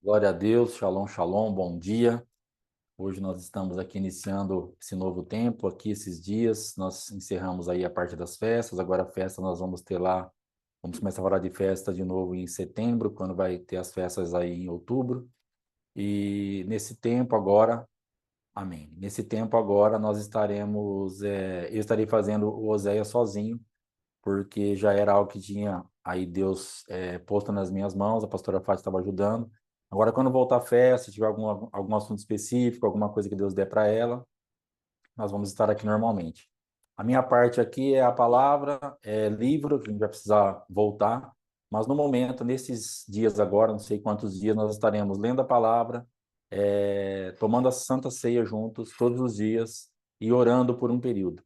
Glória a Deus, shalom, shalom, bom dia. Hoje nós estamos aqui iniciando esse novo tempo, aqui esses dias, nós encerramos aí a parte das festas, agora a festa nós vamos ter lá, vamos começar a falar de festa de novo em setembro, quando vai ter as festas aí em outubro, e nesse tempo agora, amém, nesse tempo agora nós estaremos, eu estarei fazendo o Oséias sozinho, porque já era algo que tinha aí Deus posto nas minhas mãos, a pastora Fátima estava ajudando. Agora, quando voltar a festa, se tiver algum assunto específico, alguma coisa que Deus der para ela, nós vamos estar aqui normalmente. A minha parte aqui é a palavra, é livro, que a gente vai precisar voltar, mas no momento, nesses dias agora, não sei quantos dias, nós estaremos lendo a palavra, tomando a Santa Ceia juntos, todos os dias, e orando por um período.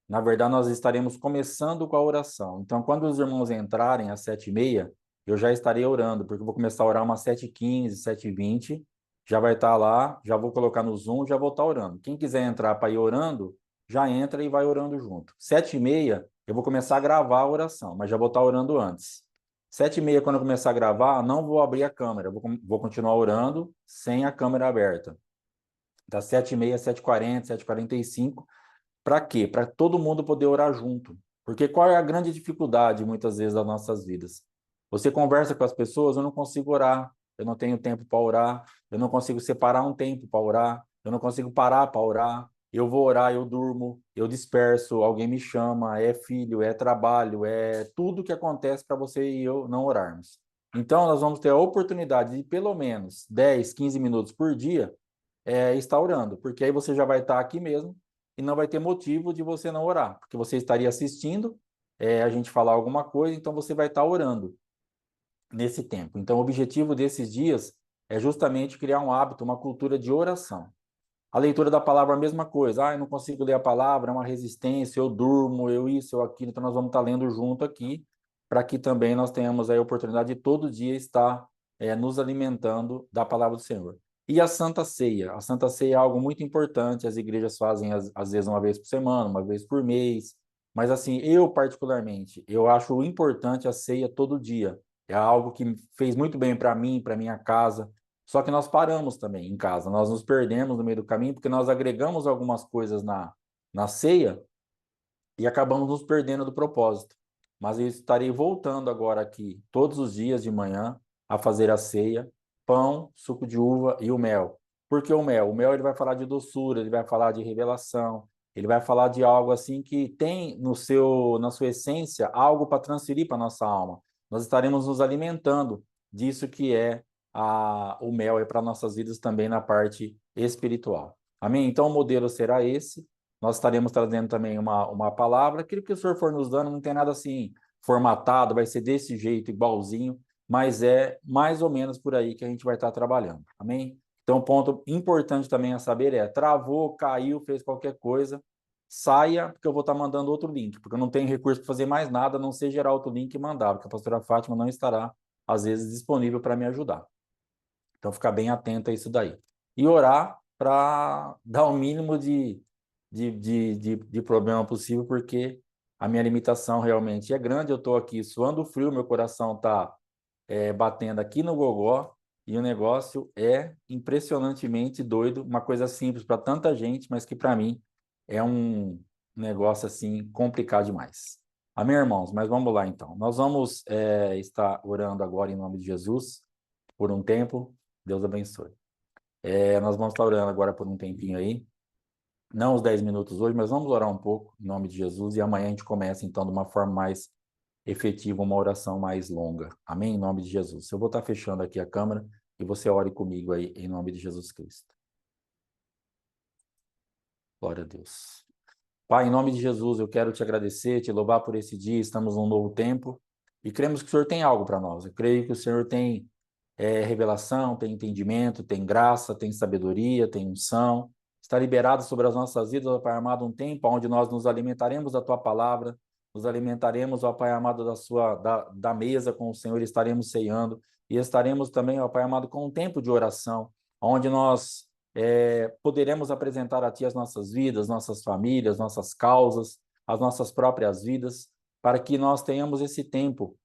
Na verdade, nós estaremos começando com a oração. Então, quando os irmãos entrarem às 7h30, eu já estarei orando, porque eu vou começar a orar umas 7h15, 7h20, já vai estar lá, já vou colocar no Zoom, já vou estar orando. Quem quiser entrar para ir orando, já entra e vai orando junto. 7h30, eu vou começar a gravar a oração, mas já vou estar orando antes. 7h30, quando eu começar a gravar, não vou abrir a câmera, vou continuar orando sem a câmera aberta. Das 7h30, 7h40, 7h45, para quê? Para todo mundo poder orar junto. Porque qual é a grande dificuldade, muitas vezes, das nossas vidas? Você conversa com as pessoas, eu não consigo orar, eu não tenho tempo para orar, eu não consigo separar um tempo para orar, eu não consigo parar para orar, eu vou orar, eu durmo, eu disperso, alguém me chama, é filho, é trabalho, é tudo que acontece para você e eu não orarmos. Então, nós vamos ter a oportunidade de, pelo menos, 10, 15 minutos por dia, estar orando, porque aí você já vai estar aqui mesmo, e não vai ter motivo de você não orar, porque você estaria assistindo a gente falar alguma coisa, então você vai estar orando nesse tempo. Então, o objetivo desses dias é justamente criar um hábito, uma cultura de oração. A leitura da palavra é a mesma coisa. Eu não consigo ler a palavra, é uma resistência, eu durmo, eu isso, eu aquilo. Então, nós vamos estar lendo junto aqui, para que também nós tenhamos a oportunidade de todo dia estar nos alimentando da palavra do Senhor. E a Santa Ceia? A Santa Ceia é algo muito importante, as igrejas fazem às vezes uma vez por semana, uma vez por mês, mas assim, eu particularmente, eu acho importante a ceia todo dia. É algo que fez muito bem para mim, para minha casa, só que nós paramos também em casa, nós nos perdemos no meio do caminho, porque nós agregamos algumas coisas na ceia e acabamos nos perdendo do propósito. Mas eu estarei voltando agora aqui, todos os dias de manhã, a fazer a ceia, pão, suco de uva e o mel. Por que o mel? O mel ele vai falar de doçura, ele vai falar de revelação, ele vai falar de algo assim que tem na sua essência, algo para transferir para a nossa alma. Nós estaremos nos alimentando disso que é o mel para nossas vidas também na parte espiritual. Amém? Então o modelo será esse. Nós estaremos trazendo também uma palavra. Aquilo que o senhor for nos dando não tem nada assim formatado, vai ser desse jeito, igualzinho, mas é mais ou menos por aí que a gente vai estar trabalhando. Amém? Então, ponto importante também a saber travou, caiu, fez qualquer coisa, saia, porque eu vou estar mandando outro link, porque eu não tenho recurso para fazer mais nada, a não ser gerar outro link e mandar, porque a pastora Fátima não estará, às vezes, disponível para me ajudar. Então, ficar bem atento a isso daí. E orar para dar o mínimo de problema possível, porque a minha limitação realmente é grande. Eu estou aqui suando frio, meu coração está batendo aqui no gogó, e o negócio é impressionantemente doido. Uma coisa simples para tanta gente, mas que para mim é um negócio assim complicado demais. Amém, irmãos? Mas vamos lá então. Nós vamos estar orando agora em nome de Jesus por um tempo. Deus abençoe. Nós vamos estar orando agora por um tempinho aí. Não os 10 minutos hoje, mas vamos orar um pouco em nome de Jesus. E amanhã a gente começa, então, de uma forma mais efetiva, uma oração mais longa. Amém? Em nome de Jesus. Eu vou estar fechando aqui a câmera e você ore comigo aí, em nome de Jesus Cristo. Glória a Deus. Pai, em nome de Jesus, eu quero te agradecer, te louvar por esse dia. Estamos num novo tempo e cremos que o Senhor tem algo para nós. Eu creio que o Senhor tem revelação, tem entendimento, tem graça, tem sabedoria, tem unção. Está liberado sobre as nossas vidas, ó Pai amado, um tempo onde nós nos alimentaremos da Tua palavra, nos alimentaremos, ó Pai amado, da mesa com o Senhor, estaremos ceando, e estaremos também, ó Pai amado, com um tempo de oração, onde nós poderemos apresentar a Ti as nossas vidas, nossas famílias, nossas causas, as nossas próprias vidas, para que nós tenhamos esse tempo.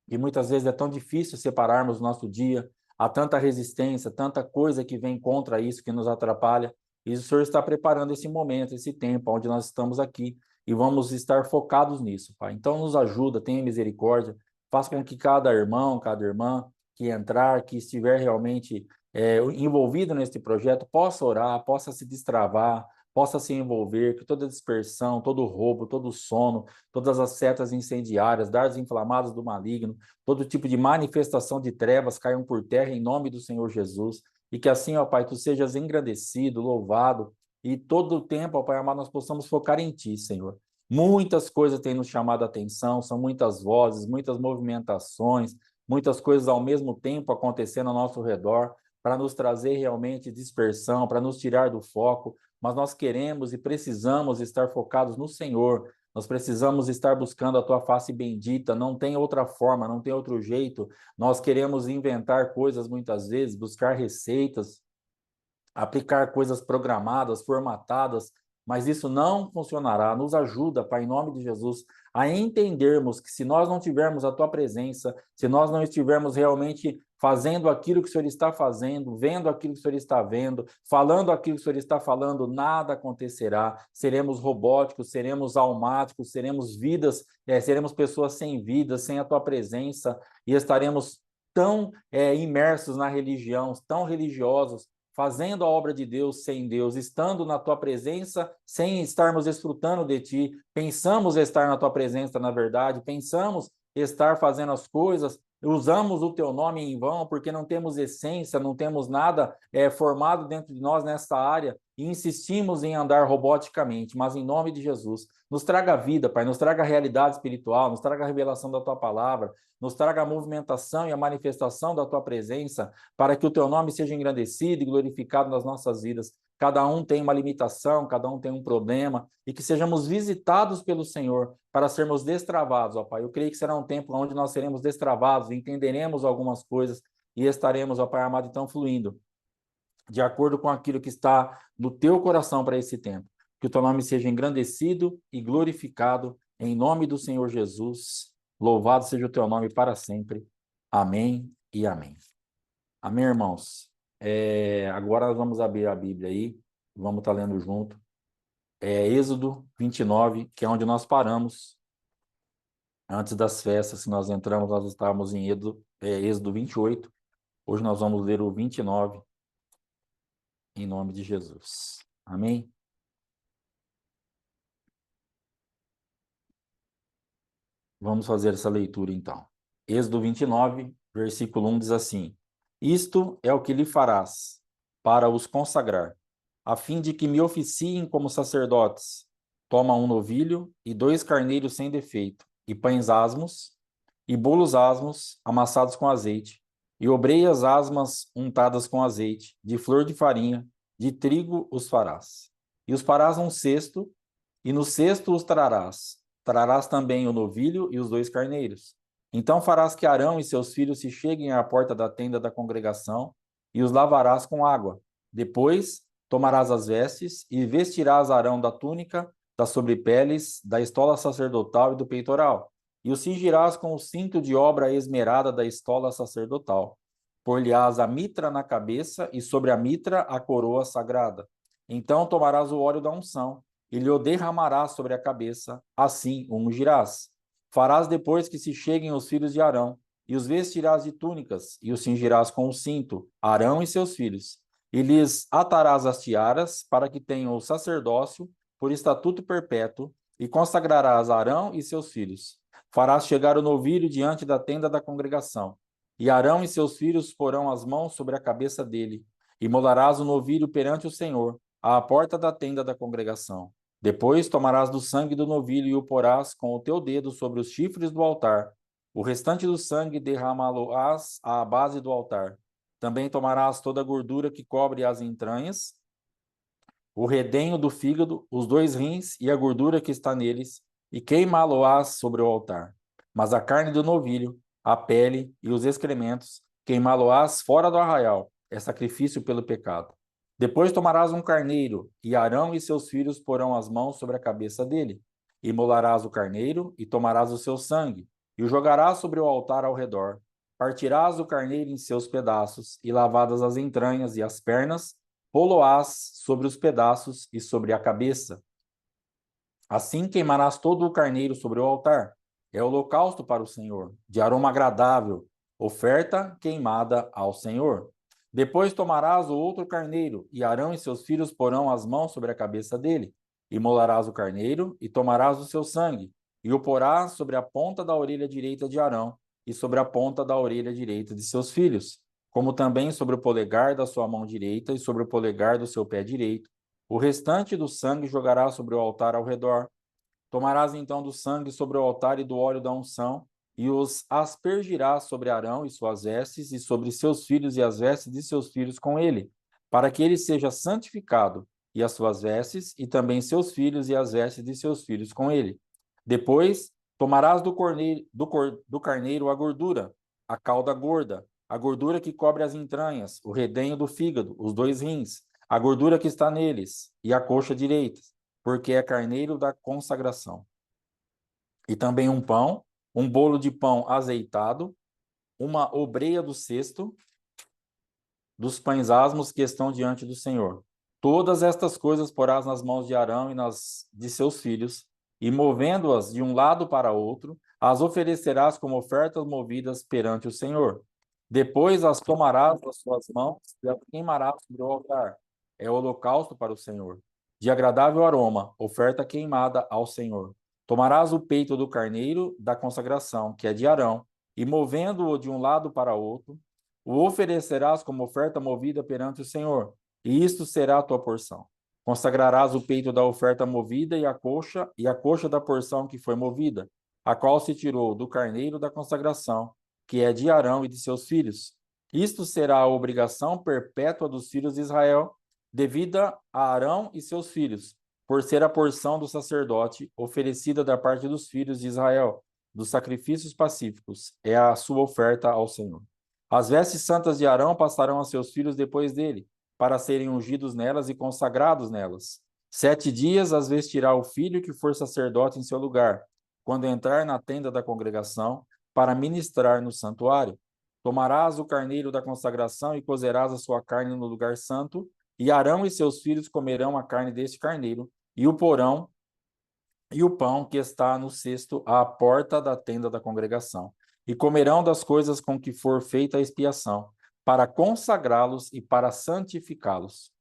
E muitas vezes é tão difícil separarmos o nosso dia, há tanta resistência, tanta coisa que vem contra isso, que nos atrapalha. E o Senhor está preparando esse momento, esse tempo, onde nós estamos aqui e vamos estar focados nisso, Pai. Então, nos ajuda, tenha misericórdia, faça com que cada irmão, cada irmã que entrar, que estiver realmente envolvido nesse projeto, possa orar, possa se destravar, possa se envolver, que toda dispersão, todo roubo, todo sono, todas as setas incendiárias, dardos inflamados do maligno, todo tipo de manifestação de trevas caiam por terra em nome do Senhor Jesus. E que assim, ó Pai, tu sejas engrandecido, louvado, e todo o tempo, ó Pai amado, nós possamos focar em Ti, Senhor. Muitas coisas têm nos chamado a atenção, são muitas vozes, muitas movimentações, muitas coisas ao mesmo tempo acontecendo ao nosso redor, para nos trazer realmente dispersão, para nos tirar do foco, mas nós queremos e precisamos estar focados no Senhor. Nós precisamos estar buscando a tua face bendita, não tem outra forma, não tem outro jeito. Nós queremos inventar coisas muitas vezes, buscar receitas, aplicar coisas programadas, formatadas, mas isso não funcionará. Nos ajuda, Pai, em nome de Jesus, a entendermos que se nós não tivermos a Tua presença, se nós não estivermos realmente fazendo aquilo que o Senhor está fazendo, vendo aquilo que o Senhor está vendo, falando aquilo que o Senhor está falando, nada acontecerá. Seremos robóticos, seremos almáticos, seremos vidas, seremos pessoas sem vida, sem a Tua presença, e estaremos tão imersos na religião, tão religiosos, fazendo a obra de Deus sem Deus, estando na tua presença sem estarmos desfrutando de ti, pensamos estar na tua presença, na verdade, pensamos estar fazendo as coisas, usamos o teu nome em vão, porque não temos essência, não temos nada formado dentro de nós nessa área, e insistimos em andar roboticamente, mas em nome de Jesus, nos traga a vida, Pai, nos traga a realidade espiritual, nos traga a revelação da tua palavra, nos traga a movimentação e a manifestação da tua presença, para que o teu nome seja engrandecido e glorificado nas nossas vidas. Cada um tem uma limitação, cada um tem um problema, e que sejamos visitados pelo Senhor para sermos destravados, ó Pai. Eu creio que será um tempo onde nós seremos destravados, entenderemos algumas coisas e estaremos, ó Pai amado, então fluindo de acordo com aquilo que está no teu coração para esse tempo. Que o teu nome seja engrandecido e glorificado em nome do Senhor Jesus. Louvado seja o teu nome para sempre. Amém e amém. Amém, irmãos? Agora nós vamos abrir a Bíblia aí, vamos estar lendo junto. Êxodo 29, que é onde nós paramos. Antes das festas, se nós entramos, nós estávamos em Êxodo 28. Hoje nós vamos ler o 29, em nome de Jesus. Amém? Vamos fazer essa leitura então. Êxodo 29, versículo 1 diz assim: Isto é o que lhe farás para os consagrar, a fim de que me oficiem como sacerdotes. Toma um novilho e 2 carneiros sem defeito, e pães asmos, e bolos asmos amassados com azeite, e obreias asmas untadas com azeite, de flor de farinha, de trigo os farás. E os farás num cesto, e no cesto os trarás. Trarás também o novilho e os 2 carneiros. Então farás que Arão e seus filhos se cheguem à porta da tenda da congregação, e os lavarás com água. Depois tomarás as vestes, e vestirás Arão da túnica, das sobrepeles, da estola sacerdotal e do peitoral, e o cingirás com o cinto de obra esmerada da estola sacerdotal. Por-lhe-ás a mitra na cabeça, e sobre a mitra a coroa sagrada. Então tomarás o óleo da unção, e lhe o derramarás sobre a cabeça, assim o ungirás. Farás depois que se cheguem os filhos de Arão, e os vestirás de túnicas, e os cingirás com o cinto, Arão e seus filhos, e lhes atarás as tiaras, para que tenham o sacerdócio por estatuto perpétuo, e consagrarás Arão e seus filhos. Farás chegar o novilho diante da tenda da congregação, e Arão e seus filhos porão as mãos sobre a cabeça dele, e molarás o novilho perante o Senhor, à porta da tenda da congregação. Depois tomarás do sangue do novilho e o porás com o teu dedo sobre os chifres do altar. O restante do sangue derramá-lo-ás à base do altar. Também tomarás toda a gordura que cobre as entranhas, o redenho do fígado, os 2 rins e a gordura que está neles, e queimá-lo-ás sobre o altar. Mas a carne do novilho, a pele e os excrementos, queimá-lo-ás fora do arraial, é sacrifício pelo pecado. Depois tomarás um carneiro, e Arão e seus filhos porão as mãos sobre a cabeça dele. Imolarás o carneiro, e tomarás o seu sangue, e o jogarás sobre o altar ao redor. partirás o carneiro em seus pedaços, e lavadas as entranhas e as pernas, poloás sobre os pedaços e sobre a cabeça. Assim queimarás todo o carneiro sobre o altar. É holocausto para o Senhor, de aroma agradável, oferta queimada ao Senhor. Depois tomarás o outro carneiro, e Arão e seus filhos porão as mãos sobre a cabeça dele. Imolarás o carneiro, e tomarás o seu sangue, e o porás sobre a ponta da orelha direita de Arão, e sobre a ponta da orelha direita de seus filhos, como também sobre o polegar da sua mão direita e sobre o polegar do seu pé direito. O restante do sangue jogarás sobre o altar ao redor. Tomarás então do sangue sobre o altar e do óleo da unção, e os aspergirás sobre Arão e suas vestes, e sobre seus filhos e as vestes de seus filhos com ele, para que ele seja santificado, e as suas vestes, e também seus filhos e as vestes de seus filhos com ele. Depois, tomarás do carneiro a gordura, a cauda gorda, a gordura que cobre as entranhas, o redenho do fígado, os dois rins, a gordura que está neles, e a coxa direita, porque é carneiro da consagração. E também um pão, um bolo de pão azeitado, uma obreia do cesto dos pães asmos que estão diante do Senhor. Todas estas coisas porás nas mãos de Arão e nas de seus filhos, e movendo-as de um lado para outro, as oferecerás como ofertas movidas perante o Senhor. Depois as tomarás das suas mãos e as queimarás sobre o altar. É holocausto para o Senhor, de agradável aroma, oferta queimada ao Senhor. Tomarás o peito do carneiro da consagração, que é de Arão, e movendo-o de um lado para outro, o oferecerás como oferta movida perante o Senhor, e isto será a tua porção. Consagrarás o peito da oferta movida e a coxa da porção que foi movida, a qual se tirou do carneiro da consagração, que é de Arão e de seus filhos. Isto será a obrigação perpétua dos filhos de Israel, devida a Arão e seus filhos, por ser a porção do sacerdote oferecida da parte dos filhos de Israel, dos sacrifícios pacíficos, é a sua oferta ao Senhor. As vestes santas de Arão passarão a seus filhos depois dele, para serem ungidos nelas e consagrados nelas. 7 dias as vestirá o filho que for sacerdote em seu lugar, quando entrar na tenda da congregação, para ministrar no santuário. Tomarás o carneiro da consagração e cozerás a sua carne no lugar santo, e Arão e seus filhos comerão a carne deste carneiro, e o porão e o pão que está no cesto à porta da tenda da congregação, e comerão das coisas com que for feita a expiação, para consagrá-los e para santificá-los.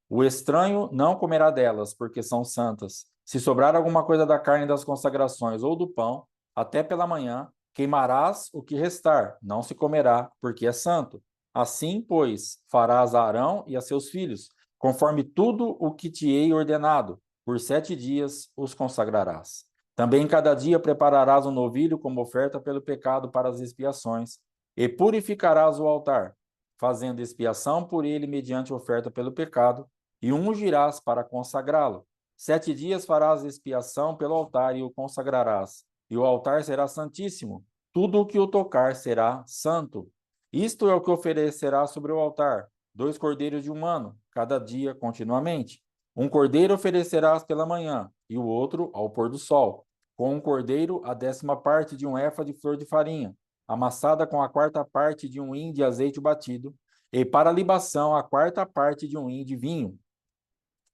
O estranho não comerá delas, porque são santas. Se sobrar alguma coisa da carne das consagrações ou do pão, até pela manhã, queimarás o que restar, não se comerá, porque é santo. Assim, pois, farás a Arão e a seus filhos, conforme tudo o que te hei ordenado. Por 7 dias os consagrarás. Também cada dia prepararás um novilho como oferta pelo pecado para as expiações, e purificarás o altar, fazendo expiação por ele mediante oferta pelo pecado, e ungirás para consagrá-lo. 7 dias farás expiação pelo altar e o consagrarás, e o altar será santíssimo. Tudo o que o tocar será santo. Isto é o que oferecerás sobre o altar: 2 cordeiros de 1 ano, cada dia continuamente. Um cordeiro oferecerás pela manhã, e o outro ao pôr do sol. Com um cordeiro, a 10ª parte de um efa de flor de farinha, amassada com a 4ª parte de um hin de azeite batido, e para libação, a 4ª parte de um hin de vinho.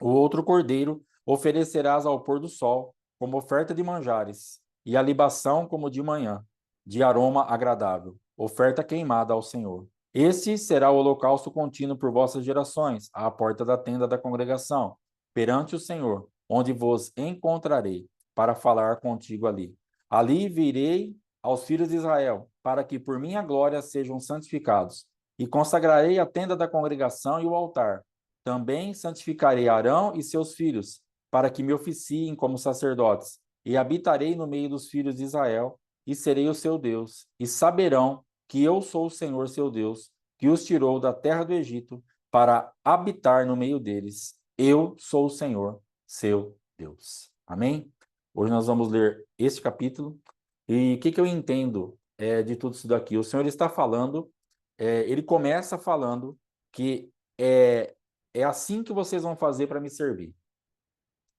O outro cordeiro oferecerás ao pôr do sol, como oferta de manjares, e a libação como de manhã, de aroma agradável, oferta queimada ao Senhor. Este será o holocausto contínuo por vossas gerações, à porta da tenda da congregação, perante o Senhor, onde vos encontrarei, para falar contigo ali. Ali virei aos filhos de Israel, para que por minha glória sejam santificados, e consagrarei a tenda da congregação e o altar. Também santificarei Arão e seus filhos, para que me oficiem como sacerdotes, e habitarei no meio dos filhos de Israel, e serei o seu Deus, e saberão que eu sou o Senhor seu Deus, que os tirou da terra do Egito, para habitar no meio deles. Eu sou o Senhor, seu Deus. Amém? Hoje nós vamos ler este capítulo. E o que eu entendo de tudo isso daqui? O Senhor está falando, ele começa falando que é assim que vocês vão fazer para me servir.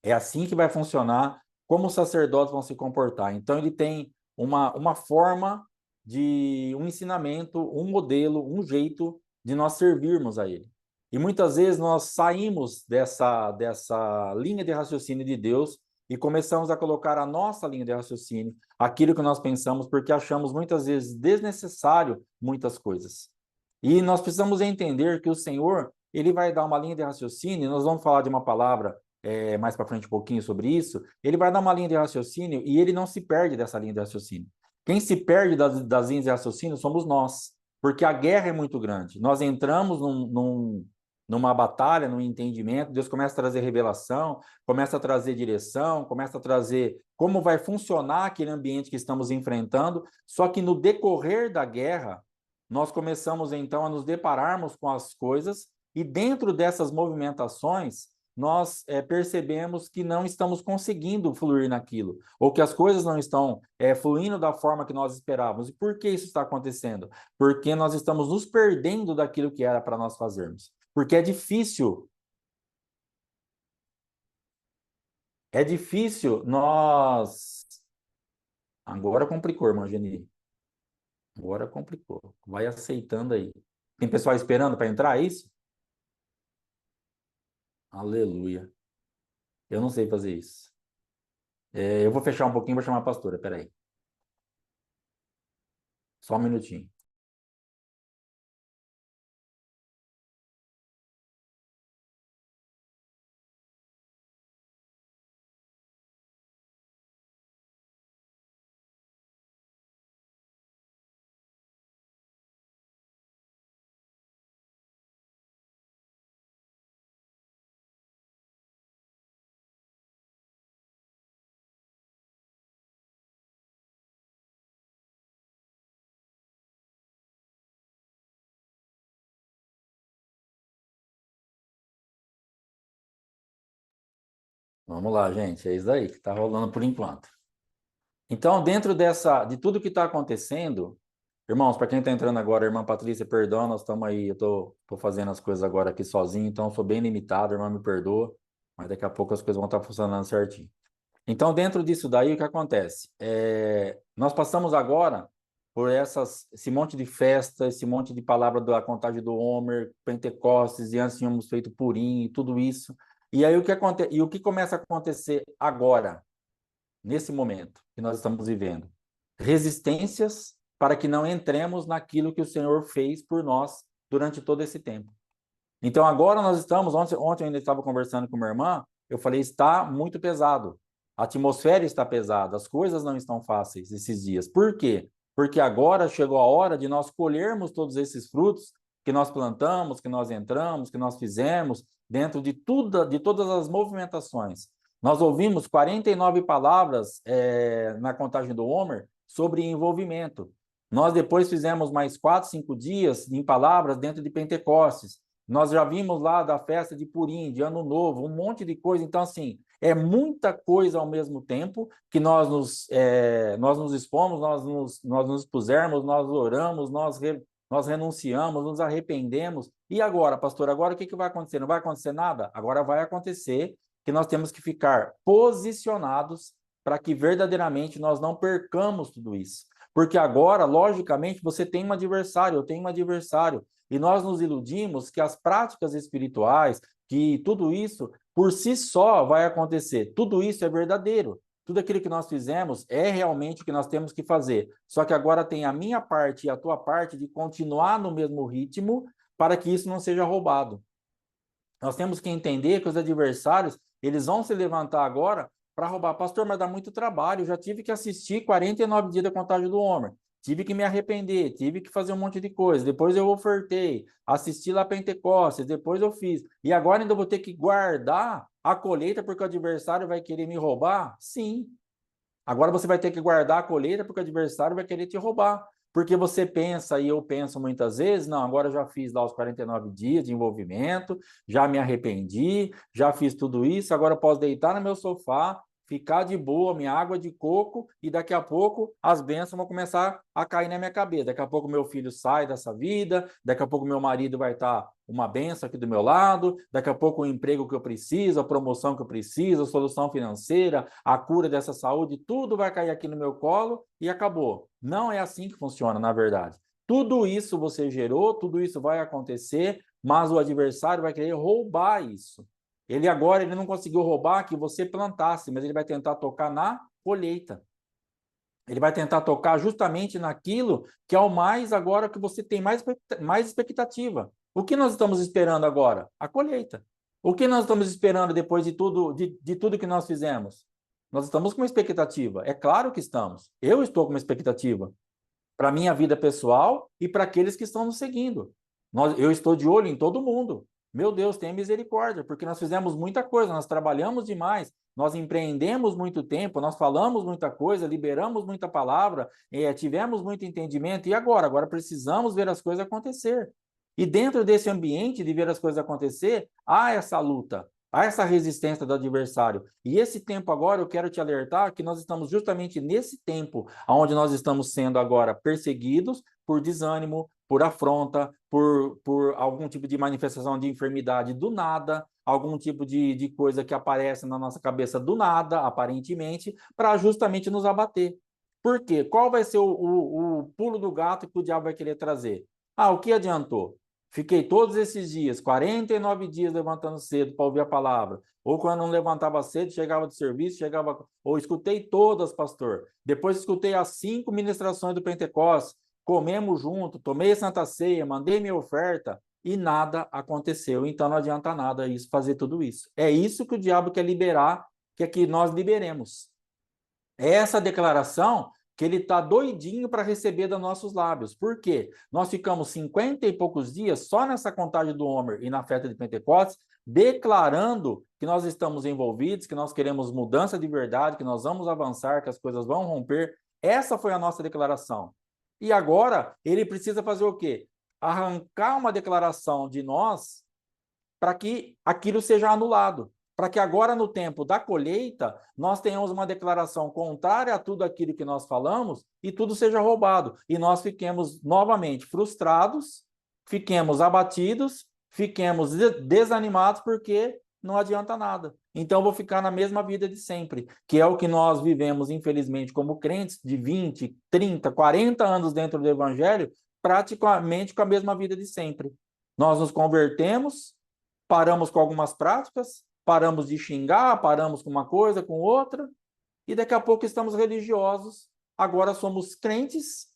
É assim que vai funcionar, como os sacerdotes vão se comportar. Então ele tem uma forma de um ensinamento, um modelo, um jeito de nós servirmos a Ele. E muitas vezes nós saímos dessa linha de raciocínio de Deus e começamos a colocar a nossa linha de raciocínio, aquilo que nós pensamos, porque achamos muitas vezes desnecessário muitas coisas. E nós precisamos entender que o Senhor, ele vai dar uma linha de raciocínio, nós vamos falar de uma palavra mais para frente um pouquinho sobre isso, ele vai dar uma linha de raciocínio e ele não se perde dessa linha de raciocínio. Quem se perde das linhas de raciocínio somos nós, porque a guerra é muito grande. Nós entramos numa batalha, num entendimento, Deus começa a trazer revelação, começa a trazer direção, começa a trazer como vai funcionar aquele ambiente que estamos enfrentando, só que no decorrer da guerra, nós começamos então a nos depararmos com as coisas e dentro dessas movimentações, nós percebemos que não estamos conseguindo fluir naquilo, ou que as coisas não estão fluindo da forma que nós esperávamos. E por que isso está acontecendo? Porque nós estamos nos perdendo daquilo que era para nós fazermos. Porque é difícil nós... Agora complicou, irmã Geni. Agora complicou. Vai aceitando aí. Tem pessoal esperando para entrar, é isso? Aleluia. Eu não sei fazer isso. Eu vou fechar um pouquinho, vou chamar a pastora, peraí. Só um minutinho. Vamos lá, gente. É isso aí que está rolando por enquanto. Então, dentro de tudo que está acontecendo, irmãos, para quem está entrando agora, irmã Patrícia, perdão, nós estamos aí, eu tô fazendo as coisas agora aqui sozinho, então sou bem limitado, irmã, me perdoa, mas daqui a pouco as coisas vão estar funcionando certinho. Então, dentro disso daí, o que acontece? Nós passamos agora por esse monte de festa, esse monte de palavra da contagem do Homer, Pentecostes, e antes tínhamos feito Purim e tudo isso. E aí o que começa a acontecer agora, nesse momento que nós estamos vivendo? Resistências para que não entremos naquilo que o Senhor fez por nós durante todo esse tempo. Então, agora nós estamos, ontem eu ainda estava conversando com minha irmã, eu falei, está muito pesado. A atmosfera está pesada, as coisas não estão fáceis esses dias. Por quê? Porque agora chegou a hora de nós colhermos todos esses frutos que nós plantamos, que nós entramos, que nós fizemos, dentro de todas as movimentações. Nós ouvimos 49 palavras na contagem do Homer sobre envolvimento. Nós depois fizemos mais 4, 5 dias em palavras dentro de Pentecostes. Nós já vimos lá da festa de Purim, de Ano Novo, um monte de coisa. Então, assim, é muita coisa ao mesmo tempo que nós nos expomos, nós nos pusermos, nós oramos, nós renunciamos, nos arrependemos. E agora, pastor, agora o que vai acontecer? Não vai acontecer nada? Agora vai acontecer que nós temos que ficar posicionados para que verdadeiramente nós não percamos tudo isso. Porque agora, logicamente, você tem um adversário, eu tenho um adversário. E nós nos iludimos que as práticas espirituais, que tudo isso por si só vai acontecer. Tudo isso é verdadeiro. Tudo aquilo que nós fizemos é realmente o que nós temos que fazer. Só que agora tem a minha parte e a tua parte de continuar no mesmo ritmo para que isso não seja roubado. Nós temos que entender que os adversários, eles vão se levantar agora para roubar. Pastor, mas dá muito trabalho. Eu já tive que assistir 49 dias da contagem do Homer. Tive que me arrepender, tive que fazer um monte de coisa. Depois eu ofertei, assisti lá Pentecostes, depois eu fiz. E agora ainda vou ter que guardar a colheita porque o adversário vai querer me roubar? Sim. Agora você vai ter que guardar a colheita porque o adversário vai querer te roubar. Porque você pensa, e eu penso muitas vezes, não, agora eu já fiz lá os 49 dias de envolvimento, já me arrependi, já fiz tudo isso, agora eu posso deitar no meu sofá, ficar de boa, minha água de coco, e daqui a pouco as bênçãos vão começar a cair na minha cabeça. Daqui a pouco meu filho sai dessa vida, daqui a pouco meu marido vai estar uma bênção aqui do meu lado, daqui a pouco o emprego que eu preciso, a promoção que eu preciso, a solução financeira, a cura dessa saúde, tudo vai cair aqui no meu colo e acabou. Não é assim que funciona, na verdade. Tudo isso você gerou, tudo isso vai acontecer, mas o adversário vai querer roubar isso. Ele não conseguiu roubar que você plantasse, mas ele vai tentar tocar na colheita. Ele vai tentar tocar justamente naquilo que é o mais agora que você tem mais expectativa. O que nós estamos esperando agora? A colheita. O que nós estamos esperando depois de tudo que nós fizemos? Nós estamos com uma expectativa. É claro que estamos. Eu estou com uma expectativa para a minha vida pessoal e para aqueles que estão nos seguindo. Eu estou de olho em todo mundo. Meu Deus, tenha misericórdia, porque nós fizemos muita coisa, nós trabalhamos demais, nós empreendemos muito tempo, nós falamos muita coisa, liberamos muita palavra, tivemos muito entendimento, e agora? Agora precisamos ver as coisas acontecer. E dentro desse ambiente de ver as coisas acontecer, há essa luta, há essa resistência do adversário. E esse tempo agora, eu quero te alertar que nós estamos justamente nesse tempo, onde nós estamos sendo agora perseguidos por desânimo, por afronta, por algum tipo de manifestação de enfermidade do nada, algum tipo de coisa que aparece na nossa cabeça do nada, aparentemente, para justamente nos abater. Por quê? Qual vai ser o pulo do gato que o diabo vai querer trazer? Ah, o que adiantou? Fiquei todos esses dias, 49 dias levantando cedo para ouvir a palavra. Ou quando não levantava cedo, chegava do serviço, ou escutei todas, pastor. Depois escutei as 5 ministrações do Pentecostes, comemos junto, tomei a Santa Ceia, mandei minha oferta e nada aconteceu. Então não adianta nada isso, fazer tudo isso. É isso que o diabo quer liberar, quer que nós liberemos. É essa declaração que ele está doidinho para receber dos nossos lábios. Por quê? Nós ficamos 50 e poucos dias só nessa contagem do Homer e na festa de Pentecostes, declarando que nós estamos envolvidos, que nós queremos mudança de verdade, que nós vamos avançar, que as coisas vão romper. Essa foi a nossa declaração. E agora ele precisa fazer o quê? Arrancar uma declaração de nós para que aquilo seja anulado. Para que agora, no tempo da colheita, nós tenhamos uma declaração contrária a tudo aquilo que nós falamos e tudo seja roubado. E nós fiquemos novamente frustrados, fiquemos abatidos, fiquemos desanimados, porque não adianta nada. Então, eu vou ficar na mesma vida de sempre, que é o que nós vivemos, infelizmente, como crentes de 20, 30, 40 anos dentro do Evangelho, praticamente com a mesma vida de sempre. Nós nos convertemos, paramos com algumas práticas, paramos de xingar, paramos com uma coisa, com outra, e daqui a pouco estamos religiosos. Agora somos crentes,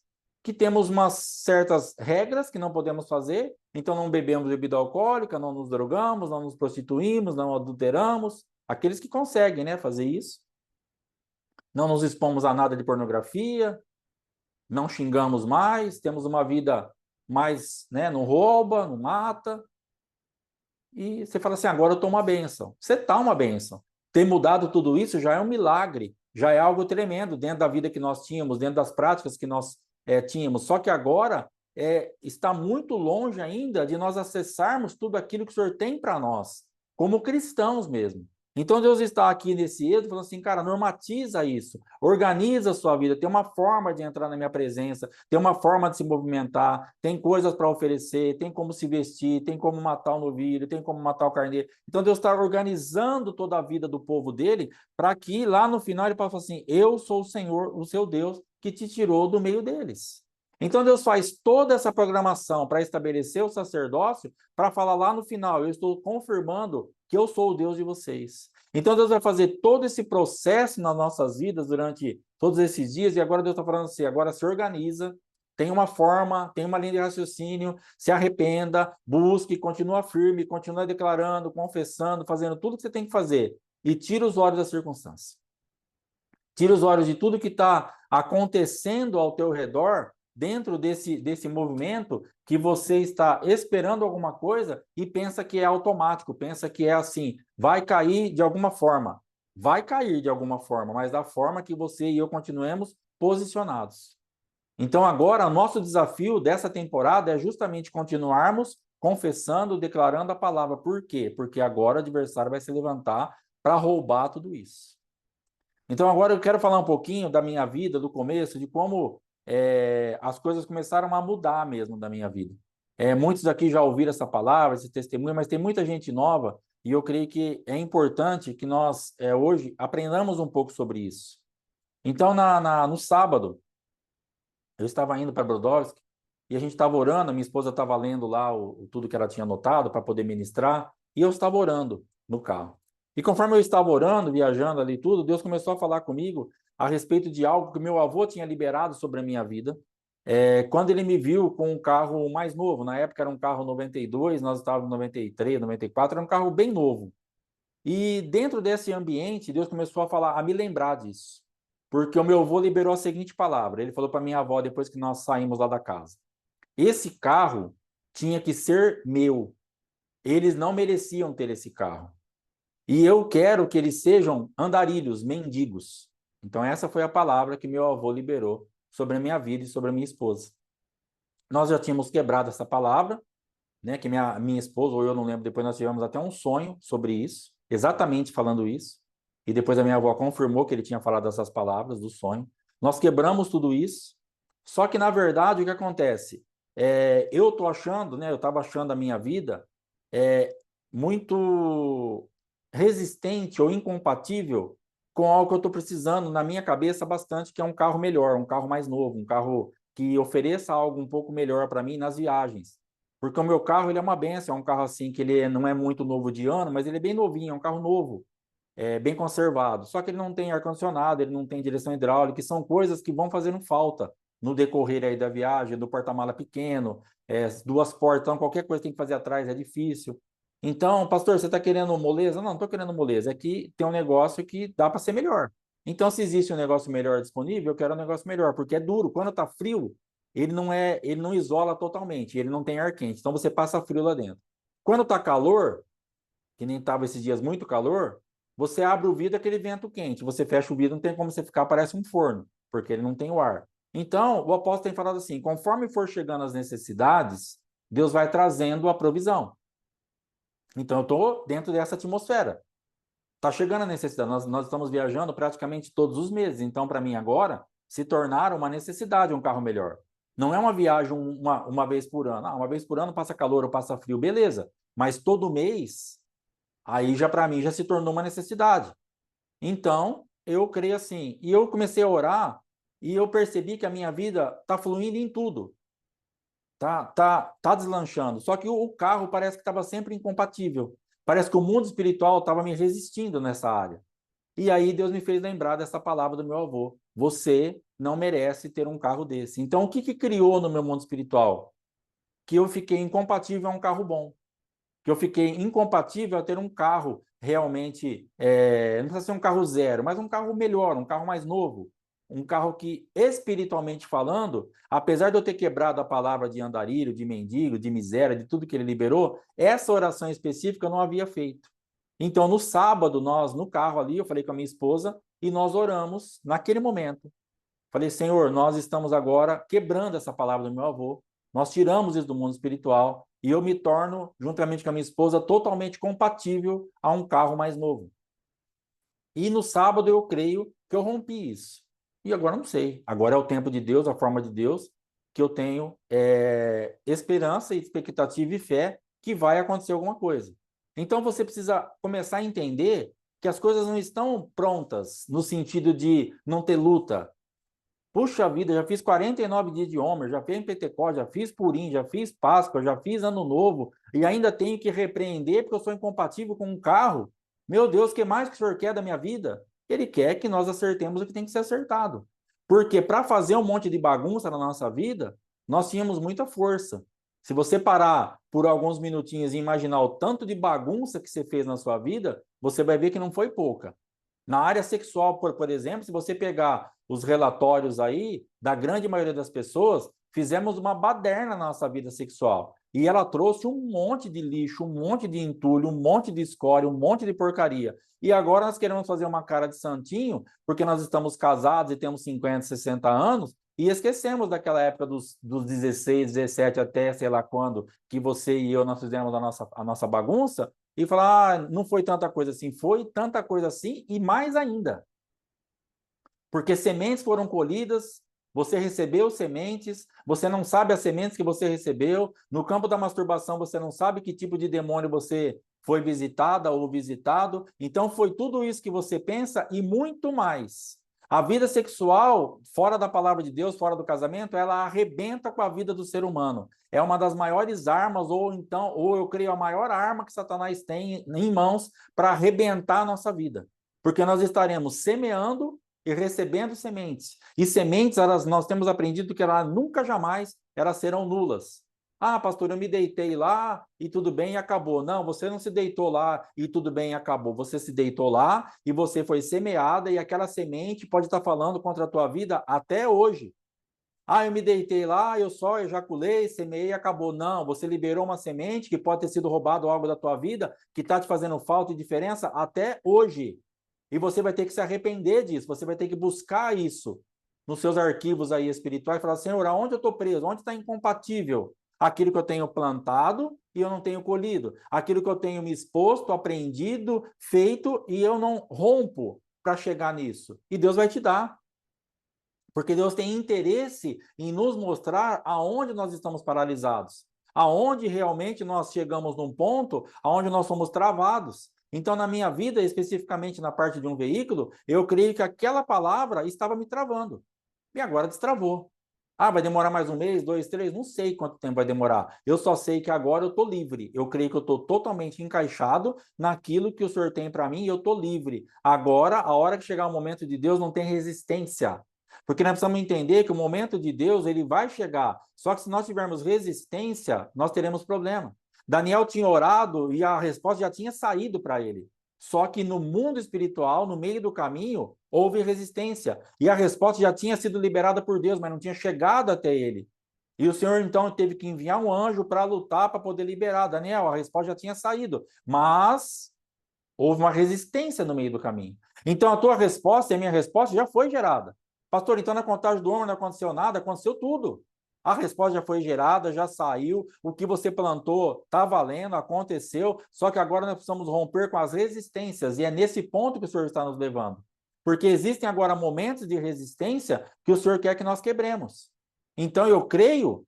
que temos umas certas regras que não podemos fazer, então não bebemos bebida alcoólica, não nos drogamos, não nos prostituímos, não adulteramos, aqueles que conseguem, né, fazer isso. Não nos expomos a nada de pornografia, não xingamos mais, temos uma vida mais, né, não rouba, não mata. E você fala assim, agora eu estou uma bênção. Você está uma bênção. Ter mudado tudo isso já é um milagre, já é algo tremendo dentro da vida que nós tínhamos, dentro das práticas que nós tínhamos. Só que agora está muito longe ainda de nós acessarmos tudo aquilo que o Senhor tem para nós, como cristãos mesmo. Então Deus está aqui nesse êxodo falando assim, cara, normatiza isso, organiza a sua vida, tem uma forma de entrar na minha presença, tem uma forma de se movimentar, tem coisas para oferecer, tem como se vestir, tem como matar o novilho, tem como matar o carneiro. Então Deus está organizando toda a vida do povo dele para que lá no final ele possa falar assim, eu sou o Senhor, o seu Deus, que te tirou do meio deles. Então Deus faz toda essa programação para estabelecer o sacerdócio, para falar lá no final, eu estou confirmando que eu sou o Deus de vocês. Então Deus vai fazer todo esse processo nas nossas vidas durante todos esses dias, e agora Deus está falando assim, agora se organiza, tem uma forma, tem uma linha de raciocínio, se arrependa, busque, continua firme, continua declarando, confessando, fazendo tudo que você tem que fazer, e tira os olhos da circunstância. Tira os olhos de tudo que está acontecendo ao teu redor, dentro desse movimento, que você está esperando alguma coisa e pensa que é automático, pensa que é assim, vai cair de alguma forma. Vai cair de alguma forma, mas da forma que você e eu continuemos posicionados. Então agora, o nosso desafio dessa temporada é justamente continuarmos confessando, declarando a palavra. Por quê? Porque agora o adversário vai se levantar para roubar tudo isso. Então, agora eu quero falar um pouquinho da minha vida, do começo, de como as coisas começaram a mudar mesmo da minha vida. Muitos aqui já ouviram essa palavra, esse testemunho, mas tem muita gente nova e eu creio que é importante que nós, hoje, aprendamos um pouco sobre isso. Então, no sábado, eu estava indo para Brodowski e a gente estava orando, a minha esposa estava lendo lá tudo que ela tinha anotado para poder ministrar, e eu estava orando no carro. E conforme eu estava orando, viajando ali tudo, Deus começou a falar comigo a respeito de algo que meu avô tinha liberado sobre a minha vida. Quando ele me viu com um carro mais novo, na época era um carro 92, nós estávamos em 93, 94, era um carro bem novo. E dentro desse ambiente, Deus começou a falar, a me lembrar disso. Porque o meu avô liberou a seguinte palavra, ele falou para minha avó depois que nós saímos lá da casa: esse carro tinha que ser meu. Eles não mereciam ter esse carro. E eu quero que eles sejam andarilhos, mendigos. Então, essa foi a palavra que meu avô liberou sobre a minha vida e sobre a minha esposa. Nós já tínhamos quebrado essa palavra, né? Que minha esposa, ou eu não lembro, depois nós tivemos até um sonho sobre isso, exatamente falando isso. E depois a minha avó confirmou que ele tinha falado essas palavras do sonho. Nós quebramos tudo isso. Só que, na verdade, o que acontece? Eu tô achando, né? Eu estava achando a minha vida muito resistente ou incompatível com algo que eu estou precisando na minha cabeça bastante, que é um carro melhor, um carro mais novo, um carro que ofereça algo um pouco melhor para mim nas viagens. Porque o meu carro, ele é uma benção, é um carro assim que ele não é muito novo de ano, mas ele é bem novinho, é um carro novo, bem conservado. Só que ele não tem ar-condicionado, ele não tem direção hidráulica, que são coisas que vão fazendo falta no decorrer aí da viagem, do porta-mala pequeno, duas portas, então qualquer coisa que tem que fazer atrás é difícil. Então, pastor, você está querendo moleza? Não, não estou querendo moleza. É que tem um negócio que dá para ser melhor. Então, se existe um negócio melhor disponível, eu quero um negócio melhor, porque é duro. Quando está frio, ele não isola totalmente, ele não tem ar quente. Então, você passa frio lá dentro. Quando está calor, que nem estava esses dias muito calor, você abre o vidro, aquele vento quente. Você fecha o vidro, não tem como você ficar, parece um forno, porque ele não tem o ar. Então, o apóstolo tem falado assim: conforme for chegando as necessidades, Deus vai trazendo a provisão. Então, eu estou dentro dessa atmosfera. Está chegando a necessidade. Nós estamos viajando praticamente todos os meses. Então, para mim, agora, se tornar uma necessidade um carro melhor. Não é uma viagem uma vez por ano. Uma vez por ano passa calor ou passa frio, beleza. Mas todo mês, aí já para mim já se tornou uma necessidade. Então, eu creio assim. E eu comecei a orar e eu percebi que a minha vida está fluindo em tudo. Tá deslanchando. Só que o carro parece que estava sempre incompatível. Parece que o mundo espiritual estava me resistindo nessa área. E aí Deus me fez lembrar dessa palavra do meu avô: você não merece ter um carro desse. Então, o que criou no meu mundo espiritual? Que eu fiquei incompatível a um carro bom. Que eu fiquei incompatível a ter um carro realmente, não precisa ser um carro zero, mas um carro melhor, um carro mais novo. Um carro que, espiritualmente falando, apesar de eu ter quebrado a palavra de andarilho, de mendigo, de miséria, de tudo que ele liberou, essa oração específica eu não havia feito. Então, no sábado, nós, no carro ali, eu falei com a minha esposa e nós oramos naquele momento. Falei: Senhor, nós estamos agora quebrando essa palavra do meu avô, nós tiramos isso do mundo espiritual e eu me torno, juntamente com a minha esposa, totalmente compatível a um carro mais novo. E no sábado eu creio que eu rompi isso. E agora não sei. Agora é o tempo de Deus, a forma de Deus, que eu tenho esperança, expectativa e fé que vai acontecer alguma coisa. Então você precisa começar a entender que as coisas não estão prontas no sentido de não ter luta. Puxa vida, já fiz 49 dias de Homer, já fiz Pentecostes, já fiz Purim, já fiz Páscoa, já fiz Ano Novo, e ainda tenho que repreender porque eu sou incompatível com um carro. Meu Deus, o que mais que o senhor quer da minha vida? Ele quer que nós acertemos o que tem que ser acertado. Porque para fazer um monte de bagunça na nossa vida, nós tínhamos muita força. Se você parar por alguns minutinhos e imaginar o tanto de bagunça que você fez na sua vida, você vai ver que não foi pouca. Na área sexual, por exemplo, se você pegar os relatórios aí, da grande maioria das pessoas, fizemos uma baderna na nossa vida sexual. E ela trouxe um monte de lixo, um monte de entulho, um monte de escória, um monte de porcaria. E agora nós queremos fazer uma cara de santinho, porque nós estamos casados e temos 50, 60 anos, e esquecemos daquela época dos 16, 17 até sei lá quando, que você e eu nós fizemos a nossa bagunça, e falar: não foi tanta coisa assim, foi tanta coisa assim e mais ainda. Porque sementes foram colhidas, você recebeu sementes, você não sabe as sementes que você recebeu. No campo da masturbação, você não sabe que tipo de demônio você foi visitada ou visitado. Então, foi tudo isso que você pensa e muito mais. A vida sexual, fora da palavra de Deus, fora do casamento, ela arrebenta com a vida do ser humano. É uma das maiores armas, ou eu creio a maior arma que Satanás tem em mãos para arrebentar a nossa vida. Porque nós estaremos semeando e recebendo sementes. E sementes, nós temos aprendido que elas nunca jamais elas serão nulas. Ah, pastor, eu me deitei lá e tudo bem e acabou. Não, você não se deitou lá e tudo bem e acabou. Você se deitou lá e você foi semeada e aquela semente pode estar falando contra a tua vida até hoje. Ah, eu me deitei lá, eu só ejaculei, semeei e acabou. Não, você liberou uma semente que pode ter sido roubado algo da tua vida, que está te fazendo falta e diferença até hoje. E você vai ter que se arrepender disso, você vai ter que buscar isso nos seus arquivos aí espirituais e falar, Senhor, aonde eu estou preso? Onde está incompatível? Aquilo que eu tenho plantado e eu não tenho colhido. Aquilo que eu tenho me exposto, aprendido, feito e eu não rompo para chegar nisso. E Deus vai te dar. Porque Deus tem interesse em nos mostrar aonde nós estamos paralisados, aonde realmente nós chegamos num ponto aonde nós somos travados. Então, na minha vida, especificamente na parte de um veículo, eu creio que aquela palavra estava me travando. E agora destravou. Ah, vai demorar mais um mês, 2, 3? Não sei quanto tempo vai demorar. Eu só sei que agora eu estou livre. Eu creio que eu estou totalmente encaixado naquilo que o Senhor tem para mim e eu estou livre. Agora, a hora que chegar o momento de Deus, não tem resistência. Porque nós precisamos entender que o momento de Deus, ele vai chegar. Só que se nós tivermos resistência, nós teremos problema. Daniel tinha orado e a resposta já tinha saído para ele. Só que no mundo espiritual, no meio do caminho, houve resistência. E a resposta já tinha sido liberada por Deus, mas não tinha chegado até ele. E o Senhor, então, teve que enviar um anjo para lutar, para poder liberar. Daniel, a resposta já tinha saído. Mas houve uma resistência no meio do caminho. Então, a tua resposta e a minha resposta já foi gerada. Pastor, então na contagem do homem não aconteceu nada, aconteceu tudo. A resposta já foi gerada, já saiu, o que você plantou está valendo, aconteceu, só que agora nós precisamos romper com as resistências, e é nesse ponto que o Senhor está nos levando. Porque existem agora momentos de resistência que o Senhor quer que nós quebremos. Então eu creio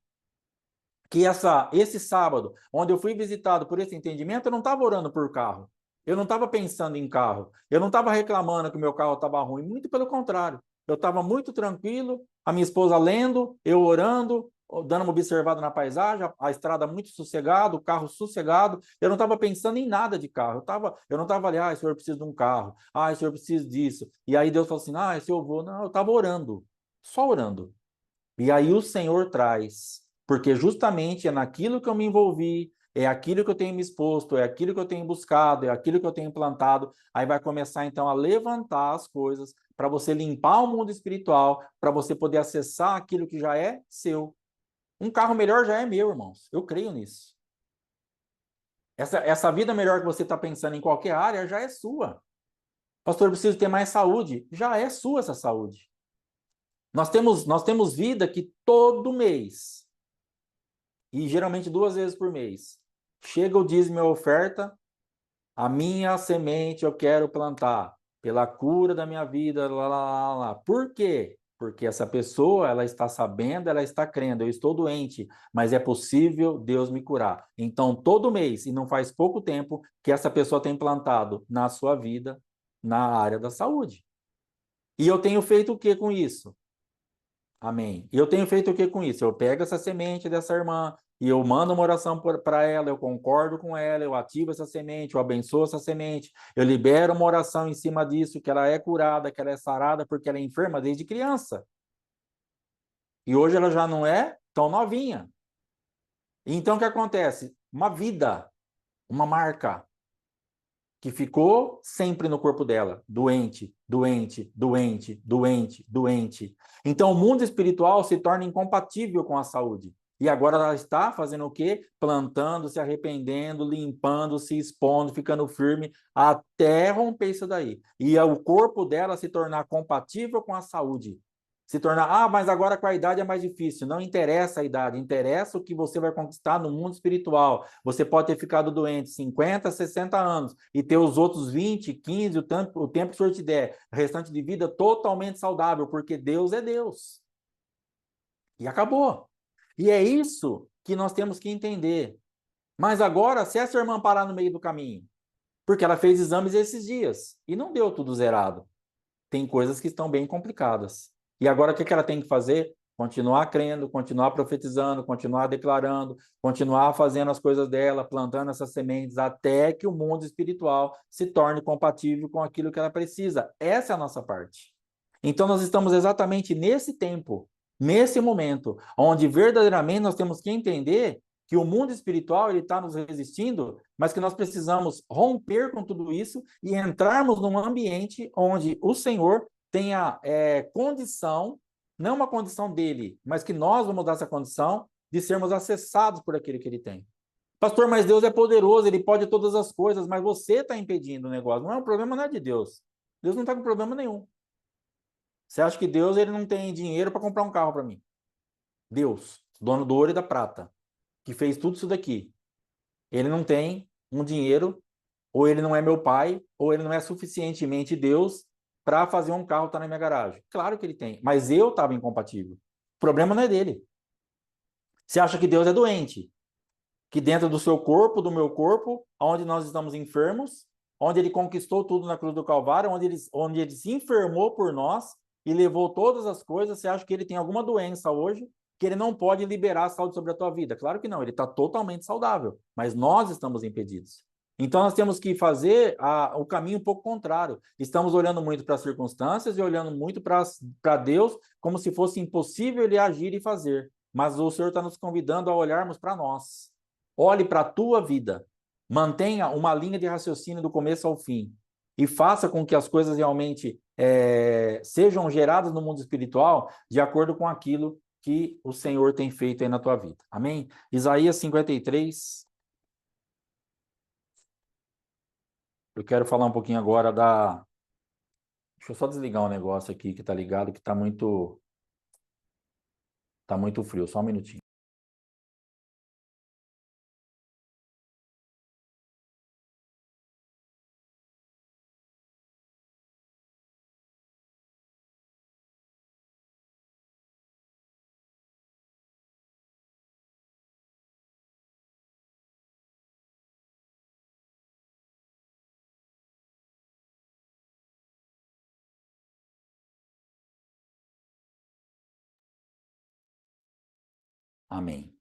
que esse sábado, onde eu fui visitado por esse entendimento, eu não estava orando por carro. Eu não estava pensando em carro. Eu não estava reclamando que o meu carro estava ruim. Muito pelo contrário. Eu estava muito tranquilo, a minha esposa lendo, eu orando, dando uma observada na paisagem, a estrada muito sossegada, o carro sossegado. Eu não estava pensando em nada de carro. Eu não estava ali, senhor, eu preciso de um carro. Senhor, eu preciso disso. E aí Deus falou assim, se eu vou. Não, eu estava orando, só orando. E aí o Senhor traz, porque justamente é naquilo que eu me envolvi, é aquilo que eu tenho me exposto, é aquilo que eu tenho buscado, é aquilo que eu tenho plantado. Aí vai começar então a levantar as coisas para você limpar o mundo espiritual, para você poder acessar aquilo que já é seu. Um carro melhor já é meu, irmãos. Eu creio nisso. Essa vida melhor que você está pensando em qualquer área já é sua. Pastor, eu preciso ter mais saúde. Já é sua essa saúde. Nós temos vida que todo mês, e geralmente 2 vezes por mês, chega o dízimo e a oferta, a minha semente eu quero plantar pela cura da minha vida, lá, lá, lá, lá. Por quê? Porque essa pessoa, ela está sabendo, ela está crendo, eu estou doente, mas é possível Deus me curar. Então, todo mês, e não faz pouco tempo, que essa pessoa tem plantado na sua vida, na área da saúde. E eu tenho feito o que com isso? Amém. E eu tenho feito o que com isso? Eu pego essa semente dessa irmã e eu mando uma oração para ela, eu concordo com ela, eu ativo essa semente, eu abençoo essa semente, eu libero uma oração em cima disso, que ela é curada, que ela é sarada, porque ela é enferma desde criança. E hoje ela já não é tão novinha. Então o que acontece? Uma vida, uma marca, que ficou sempre no corpo dela, doente, doente, doente, doente, doente. Então, o mundo espiritual se torna incompatível com a saúde. E agora ela está fazendo o quê? Plantando, se arrependendo, limpando, se expondo, ficando firme, até romper isso daí. E o corpo dela se tornar compatível com a saúde. Se tornar, mas agora com a idade é mais difícil. Não interessa a idade, interessa o que você vai conquistar no mundo espiritual. Você pode ter ficado doente 50, 60 anos e ter os outros 20, 15, o tempo que o Senhor te der, o restante de vida totalmente saudável, porque Deus é Deus. E acabou. E é isso que nós temos que entender. Mas agora, se essa irmã parar no meio do caminho, porque ela fez exames esses dias e não deu tudo zerado, tem coisas que estão bem complicadas. E agora o que ela tem que fazer? Continuar crendo, continuar profetizando, continuar declarando, continuar fazendo as coisas dela, plantando essas sementes, até que o mundo espiritual se torne compatível com aquilo que ela precisa. Essa é a nossa parte. Então, nós estamos exatamente nesse tempo, nesse momento, onde verdadeiramente nós temos que entender que o mundo espiritual ele está nos resistindo, mas que nós precisamos romper com tudo isso e entrarmos num ambiente onde o Senhor tenha condição, não uma condição dele, mas que nós vamos dar essa condição de sermos acessados por aquele que ele tem. Pastor, mas Deus é poderoso, ele pode todas as coisas, mas você está impedindo o negócio. Não é um problema, não é de Deus. Deus não está com problema nenhum. Você acha que Deus ele não tem dinheiro para comprar um carro para mim? Deus, dono do ouro e da prata, que fez tudo isso daqui. Ele não tem um dinheiro, ou ele não é meu pai, ou ele não é suficientemente Deus para fazer um carro estar na minha garagem. Claro que ele tem, mas eu estava incompatível. O problema não é dele. Você acha que Deus é doente? Que dentro do seu corpo, do meu corpo, onde nós estamos enfermos, onde ele conquistou tudo na cruz do Calvário, onde ele se enfermou por nós e levou todas as coisas, você acha que ele tem alguma doença hoje que ele não pode liberar a saúde sobre a tua vida? Claro que não, ele está totalmente saudável, mas nós estamos impedidos. Então nós temos que fazer o caminho um pouco contrário. Estamos olhando muito para as circunstâncias e olhando muito para Deus como se fosse impossível ele agir e fazer. Mas o Senhor está nos convidando a olharmos para nós. Olhe para a tua vida. Mantenha uma linha de raciocínio do começo ao fim. E faça com que as coisas realmente sejam geradas no mundo espiritual de acordo com aquilo que o Senhor tem feito aí na tua vida. Amém? Isaías 53. Eu quero falar um pouquinho agora da... Deixa eu só desligar um negócio aqui que tá ligado, que tá muito frio. Só um minutinho. Amém.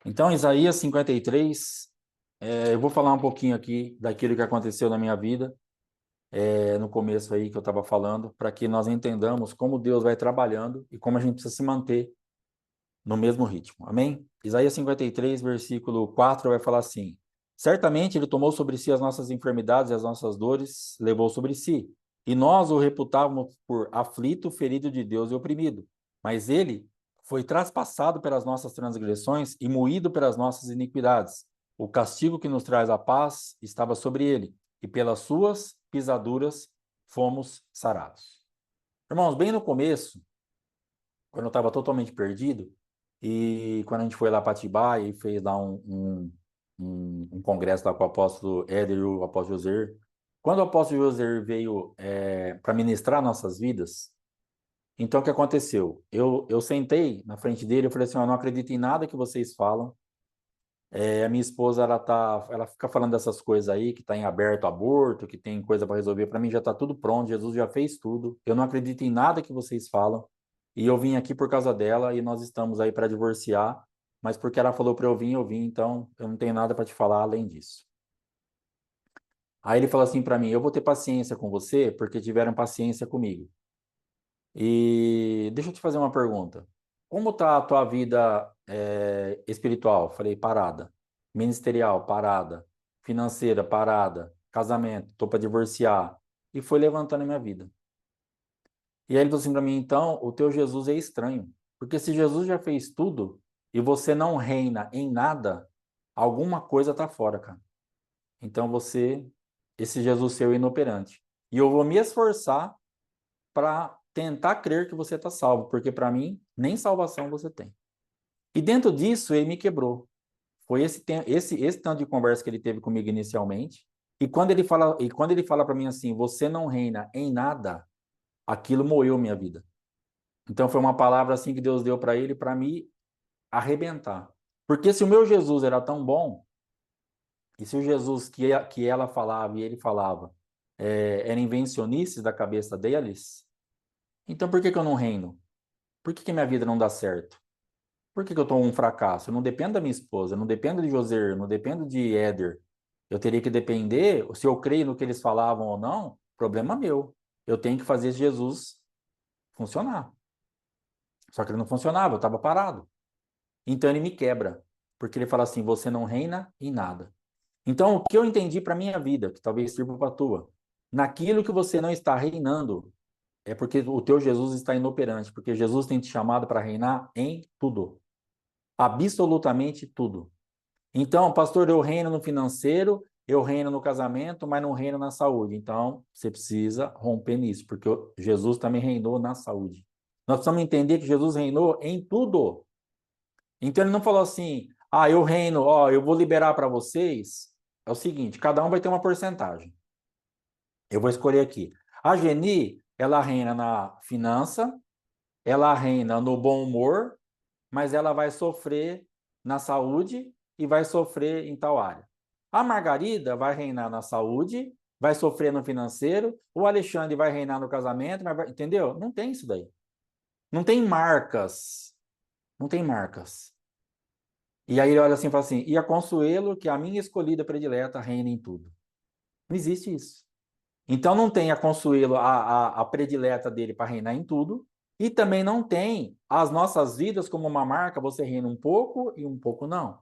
Então, Isaías 53, eu vou falar um pouquinho aqui daquilo que aconteceu na minha vida, no começo aí que eu estava falando, para que nós entendamos como Deus vai trabalhando e como a gente precisa se manter no mesmo ritmo. Amém? Isaías 53, versículo 4 vai falar assim: Certamente ele tomou sobre si as nossas enfermidades e as nossas dores, levou sobre si. E nós o reputávamos por aflito, ferido de Deus e oprimido. Mas ele foi traspassado pelas nossas transgressões e moído pelas nossas iniquidades. O castigo que nos traz a paz estava sobre ele, e pelas suas pisaduras fomos sarados. Irmãos, bem no começo, quando eu estava totalmente perdido, e quando a gente foi lá para Atibaia e fez lá um congresso lá com o apóstolo Éder e o apóstolo Joser, quando o apóstolo Joser veio para ministrar nossas vidas, então o que aconteceu? Eu sentei na frente dele e falei assim: eu não acredito em nada que vocês falam. A minha esposa, ela fica falando dessas coisas aí, que está em aberto aborto, que tem coisa para resolver. Para mim já está tudo pronto, Jesus já fez tudo. Eu não acredito em nada que vocês falam. E eu vim aqui por causa dela e nós estamos aí para divorciar. Mas porque ela falou para eu vim, então eu não tenho nada para te falar além disso. Aí ele falou assim para mim: eu vou ter paciência com você porque tiveram paciência comigo. E deixa eu te fazer uma pergunta. Como está a tua vida espiritual? Falei, parada. Ministerial, parada. Financeira, parada. Casamento, estou para divorciar. E foi levantando a minha vida. E aí ele falou assim para mim, então, o teu Jesus é estranho. Porque se Jesus já fez tudo e você não reina em nada, alguma coisa está fora, cara. Então esse Jesus seu é inoperante. E eu vou me esforçar para tentar crer que você está salvo, porque para mim, nem salvação você tem. E dentro disso, ele me quebrou. Foi esse tanto de conversa que ele teve comigo inicialmente. E quando ele fala para mim assim, você não reina em nada, aquilo moeu minha vida. Então foi uma palavra assim que Deus deu para ele para me arrebentar. Porque se o meu Jesus era tão bom, e se o Jesus que ela falava e ele falava era invencionices da cabeça deles, então por que que eu não reino? Por que que minha vida não dá certo? Por que que eu estou um fracasso? Eu não dependo da minha esposa, eu não dependo de Joser, eu não dependo de Éder. Eu teria que depender, se eu creio no que eles falavam ou não, problema meu. Eu tenho que fazer Jesus funcionar. Só que ele não funcionava, eu estava parado. Então ele me quebra, porque ele fala assim: você não reina em nada. Então, o que eu entendi para minha vida, que talvez sirva para a tua, naquilo que você não está reinando, é porque o teu Jesus está inoperante, porque Jesus tem te chamado para reinar em tudo, absolutamente tudo. Então, pastor, eu reino no financeiro, eu reino no casamento, mas não reino na saúde. Então, você precisa romper nisso, porque Jesus também reinou na saúde. Nós precisamos entender que Jesus reinou em tudo. Então, ele não falou assim: ah, eu reino, ó, eu vou liberar para vocês. É o seguinte, cada um vai ter uma porcentagem. Eu vou escolher aqui. A Geni, ela reina na finança, ela reina no bom humor, mas ela vai sofrer na saúde e vai sofrer em tal área. A Margarida vai reinar na saúde, vai sofrer no financeiro, o Alexandre vai reinar no casamento, entendeu? Não tem isso daí. Não tem marcas. Não tem marcas. E aí ele olha assim e fala assim: e a Consuelo, que é a minha escolhida predileta, reina em tudo. Não existe isso. Então não tem a Consuelo, a predileta dele para reinar em tudo, e também não tem as nossas vidas como uma marca, você reina um pouco e um pouco não.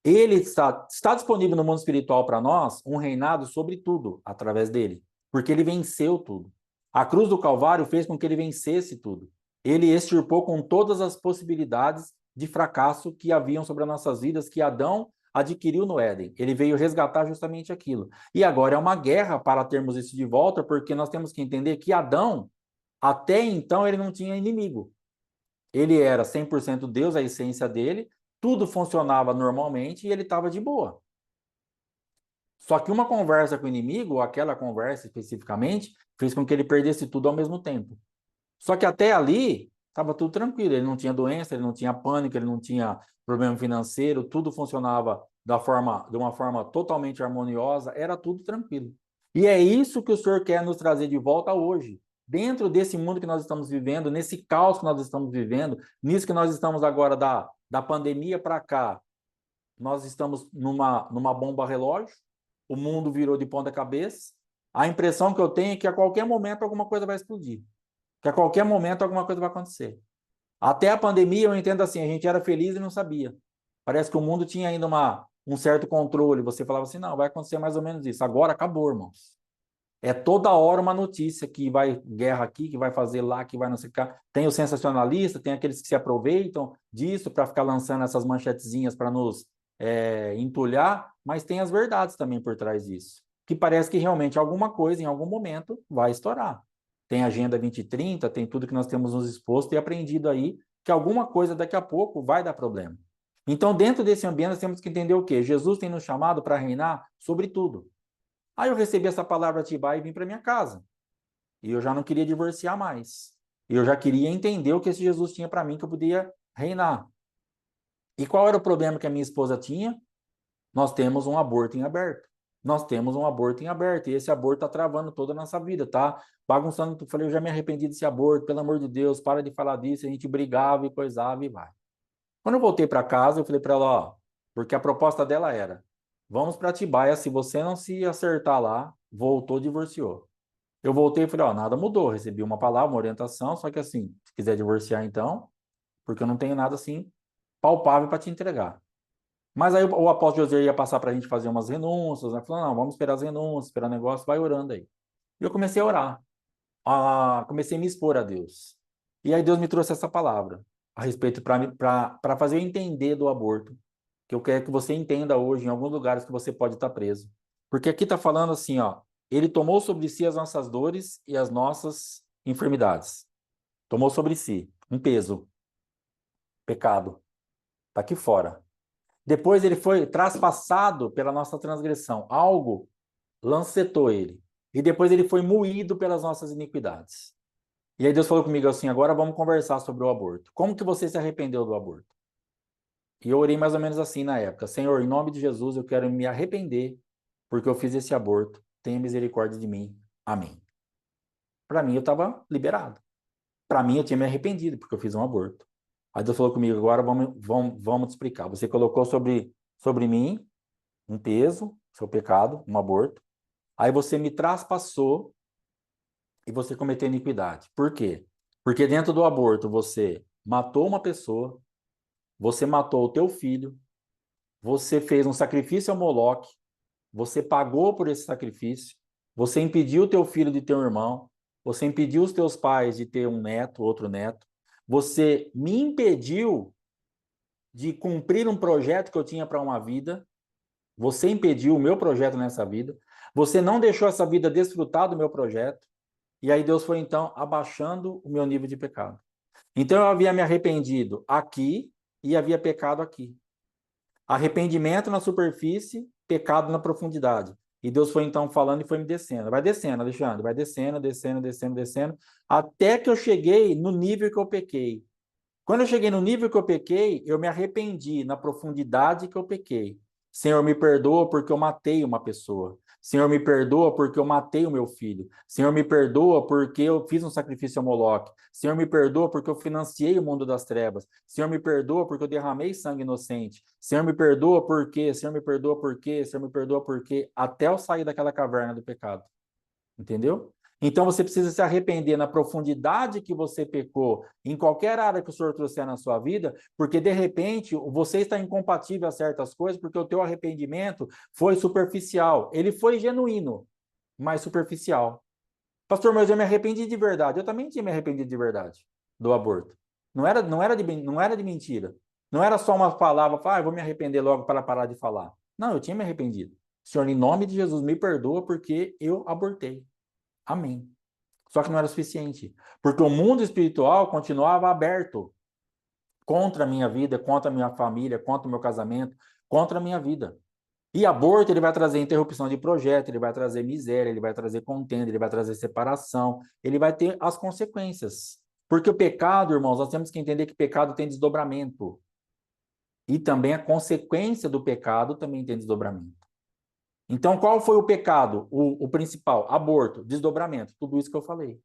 Ele está disponível no mundo espiritual para nós um reinado sobre tudo através dele, porque ele venceu tudo. A cruz do Calvário fez com que ele vencesse tudo. Ele extirpou com todas as possibilidades de fracasso que haviam sobre as nossas vidas, que Adão adquiriu no Éden. Ele veio resgatar justamente aquilo. E agora é uma guerra para termos isso de volta, porque nós temos que entender que Adão, até então, ele não tinha inimigo. Ele era 100% Deus, a essência dele, tudo funcionava normalmente e ele estava de boa. Só que uma conversa com o inimigo, ou aquela conversa especificamente, fez com que ele perdesse tudo ao mesmo tempo. Só que até ali estava tudo tranquilo, ele não tinha doença, ele não tinha pânico, ele não tinha problema financeiro, tudo funcionava de uma forma totalmente harmoniosa, era tudo tranquilo. E é isso que o Senhor quer nos trazer de volta hoje. Dentro desse mundo que nós estamos vivendo, nesse caos que nós estamos vivendo, nisso que nós estamos agora da pandemia para cá, nós estamos numa bomba relógio, o mundo virou de ponta cabeça. A impressão que eu tenho é que a qualquer momento alguma coisa vai explodir, que a qualquer momento alguma coisa vai acontecer. Até a pandemia, eu entendo assim, a gente era feliz e não sabia. Parece que o mundo tinha ainda um certo controle. Você falava assim, não, vai acontecer mais ou menos isso. Agora acabou, irmãos. É toda hora uma notícia que vai guerra aqui, que vai fazer lá, que vai não sei o que. Tem o sensacionalista, tem aqueles que se aproveitam disso para ficar lançando essas manchetezinhas para nos entulhar, mas tem as verdades também por trás disso. Que parece que realmente alguma coisa, em algum momento, vai estourar. Tem a Agenda 2030, tem tudo que nós temos nos exposto e aprendido aí, que alguma coisa daqui a pouco vai dar problema. Então, dentro desse ambiente, nós temos que entender o quê? Jesus tem nos chamado para reinar sobre tudo. Aí eu recebi essa palavra Atibaia e vim para minha casa. E eu já não queria divorciar mais. E eu já queria entender o que esse Jesus tinha para mim, que eu podia reinar. E qual era o problema que a minha esposa tinha? Nós temos um aborto em aberto. Nós temos um aborto em aberto. E esse aborto está travando toda a nossa vida, tá? Bagunçando. Eu falei, eu já me arrependi desse aborto, pelo amor de Deus, para de falar disso. A gente brigava e coisava e vai. Quando eu voltei para casa, eu falei para ela, ó, porque a proposta dela era: vamos para Atibaia, se você não se acertar lá, voltou, divorciou. Eu voltei e falei, ó, nada mudou, recebi uma palavra, uma orientação, só que assim, se quiser divorciar então, porque eu não tenho nada assim palpável para te entregar. Mas aí o apóstolo José ia passar para a gente fazer umas renúncias, né? Falou, não, vamos esperar as renúncias, esperar o negócio, vai orando aí. E eu comecei a orar, comecei a me expor a Deus. E aí Deus me trouxe essa palavra a respeito para fazer eu entender do aborto, que eu quero que você entenda hoje em alguns lugares que você pode estar preso. Porque aqui está falando assim, ó, ele tomou sobre si as nossas dores e as nossas enfermidades. tomou sobre si um peso, pecado, está aqui fora. Depois ele foi traspassado pela nossa transgressão, algo lancetou ele. E depois ele foi moído pelas nossas iniquidades. E aí Deus falou comigo assim, agora vamos conversar sobre o aborto. Como que você se arrependeu do aborto? E eu orei mais ou menos assim na época, Senhor, em nome de Jesus, eu quero me arrepender porque eu fiz esse aborto. Tenha misericórdia de mim. Amém. Para mim, eu estava liberado. Para mim, eu tinha me arrependido porque eu fiz um aborto. Aí Deus falou comigo, agora vamos te explicar. Você colocou sobre mim um peso, seu pecado, um aborto. Aí você me traspassou e você cometeu iniquidade. Por quê? Porque dentro do aborto você matou uma pessoa, você matou o teu filho, você fez um sacrifício a Moloque, você pagou por esse sacrifício, você impediu o teu filho de ter um irmão, você impediu os teus pais de ter um neto, outro neto, você me impediu de cumprir um projeto que eu tinha para uma vida, você impediu o meu projeto nessa vida, você não deixou essa vida desfrutar do meu projeto, e aí Deus foi então abaixando o meu nível de pecado. Então eu havia me arrependido aqui e havia pecado aqui. Arrependimento na superfície, pecado na profundidade. E Deus foi então falando e foi me descendo. Vai descendo, Alexandre, vai descendo, descendo, descendo, descendo, até que eu cheguei no nível que eu pequei. Quando eu cheguei no nível que eu pequei, eu me arrependi na profundidade que eu pequei. Senhor, me perdoa porque eu matei uma pessoa. Senhor, me perdoa porque eu matei o meu filho. Senhor, me perdoa porque eu fiz um sacrifício a Moloque. Senhor, me perdoa porque eu financiei o mundo das trevas. Senhor, me perdoa porque eu derramei sangue inocente. Senhor, me perdoa porque, Senhor, me perdoa porque, Senhor, me perdoa porque, até eu sair daquela caverna do pecado. Entendeu? Então você precisa se arrepender na profundidade que você pecou, em qualquer área que o Senhor trouxer na sua vida, porque de repente você está incompatível a certas coisas, porque o teu arrependimento foi superficial. Ele foi genuíno, mas superficial. Pastor, mas eu me arrependi de verdade. Eu também tinha me arrependido de verdade do aborto. Não era de mentira. Não era só uma palavra, eu vou me arrepender logo para parar de falar. Não, eu tinha me arrependido. Senhor, em nome de Jesus, me perdoa porque eu abortei. Amém. Só que não era suficiente, porque o mundo espiritual continuava aberto contra a minha vida, contra a minha família, contra o meu casamento, contra a minha vida. E aborto, ele vai trazer interrupção de projeto, ele vai trazer miséria, ele vai trazer contenda, ele vai trazer separação, ele vai ter as consequências. Porque o pecado, irmãos, nós temos que entender que pecado tem desdobramento. E também a consequência do pecado também tem desdobramento. Então, qual foi o pecado? O principal, aborto, desdobramento, tudo isso que eu falei.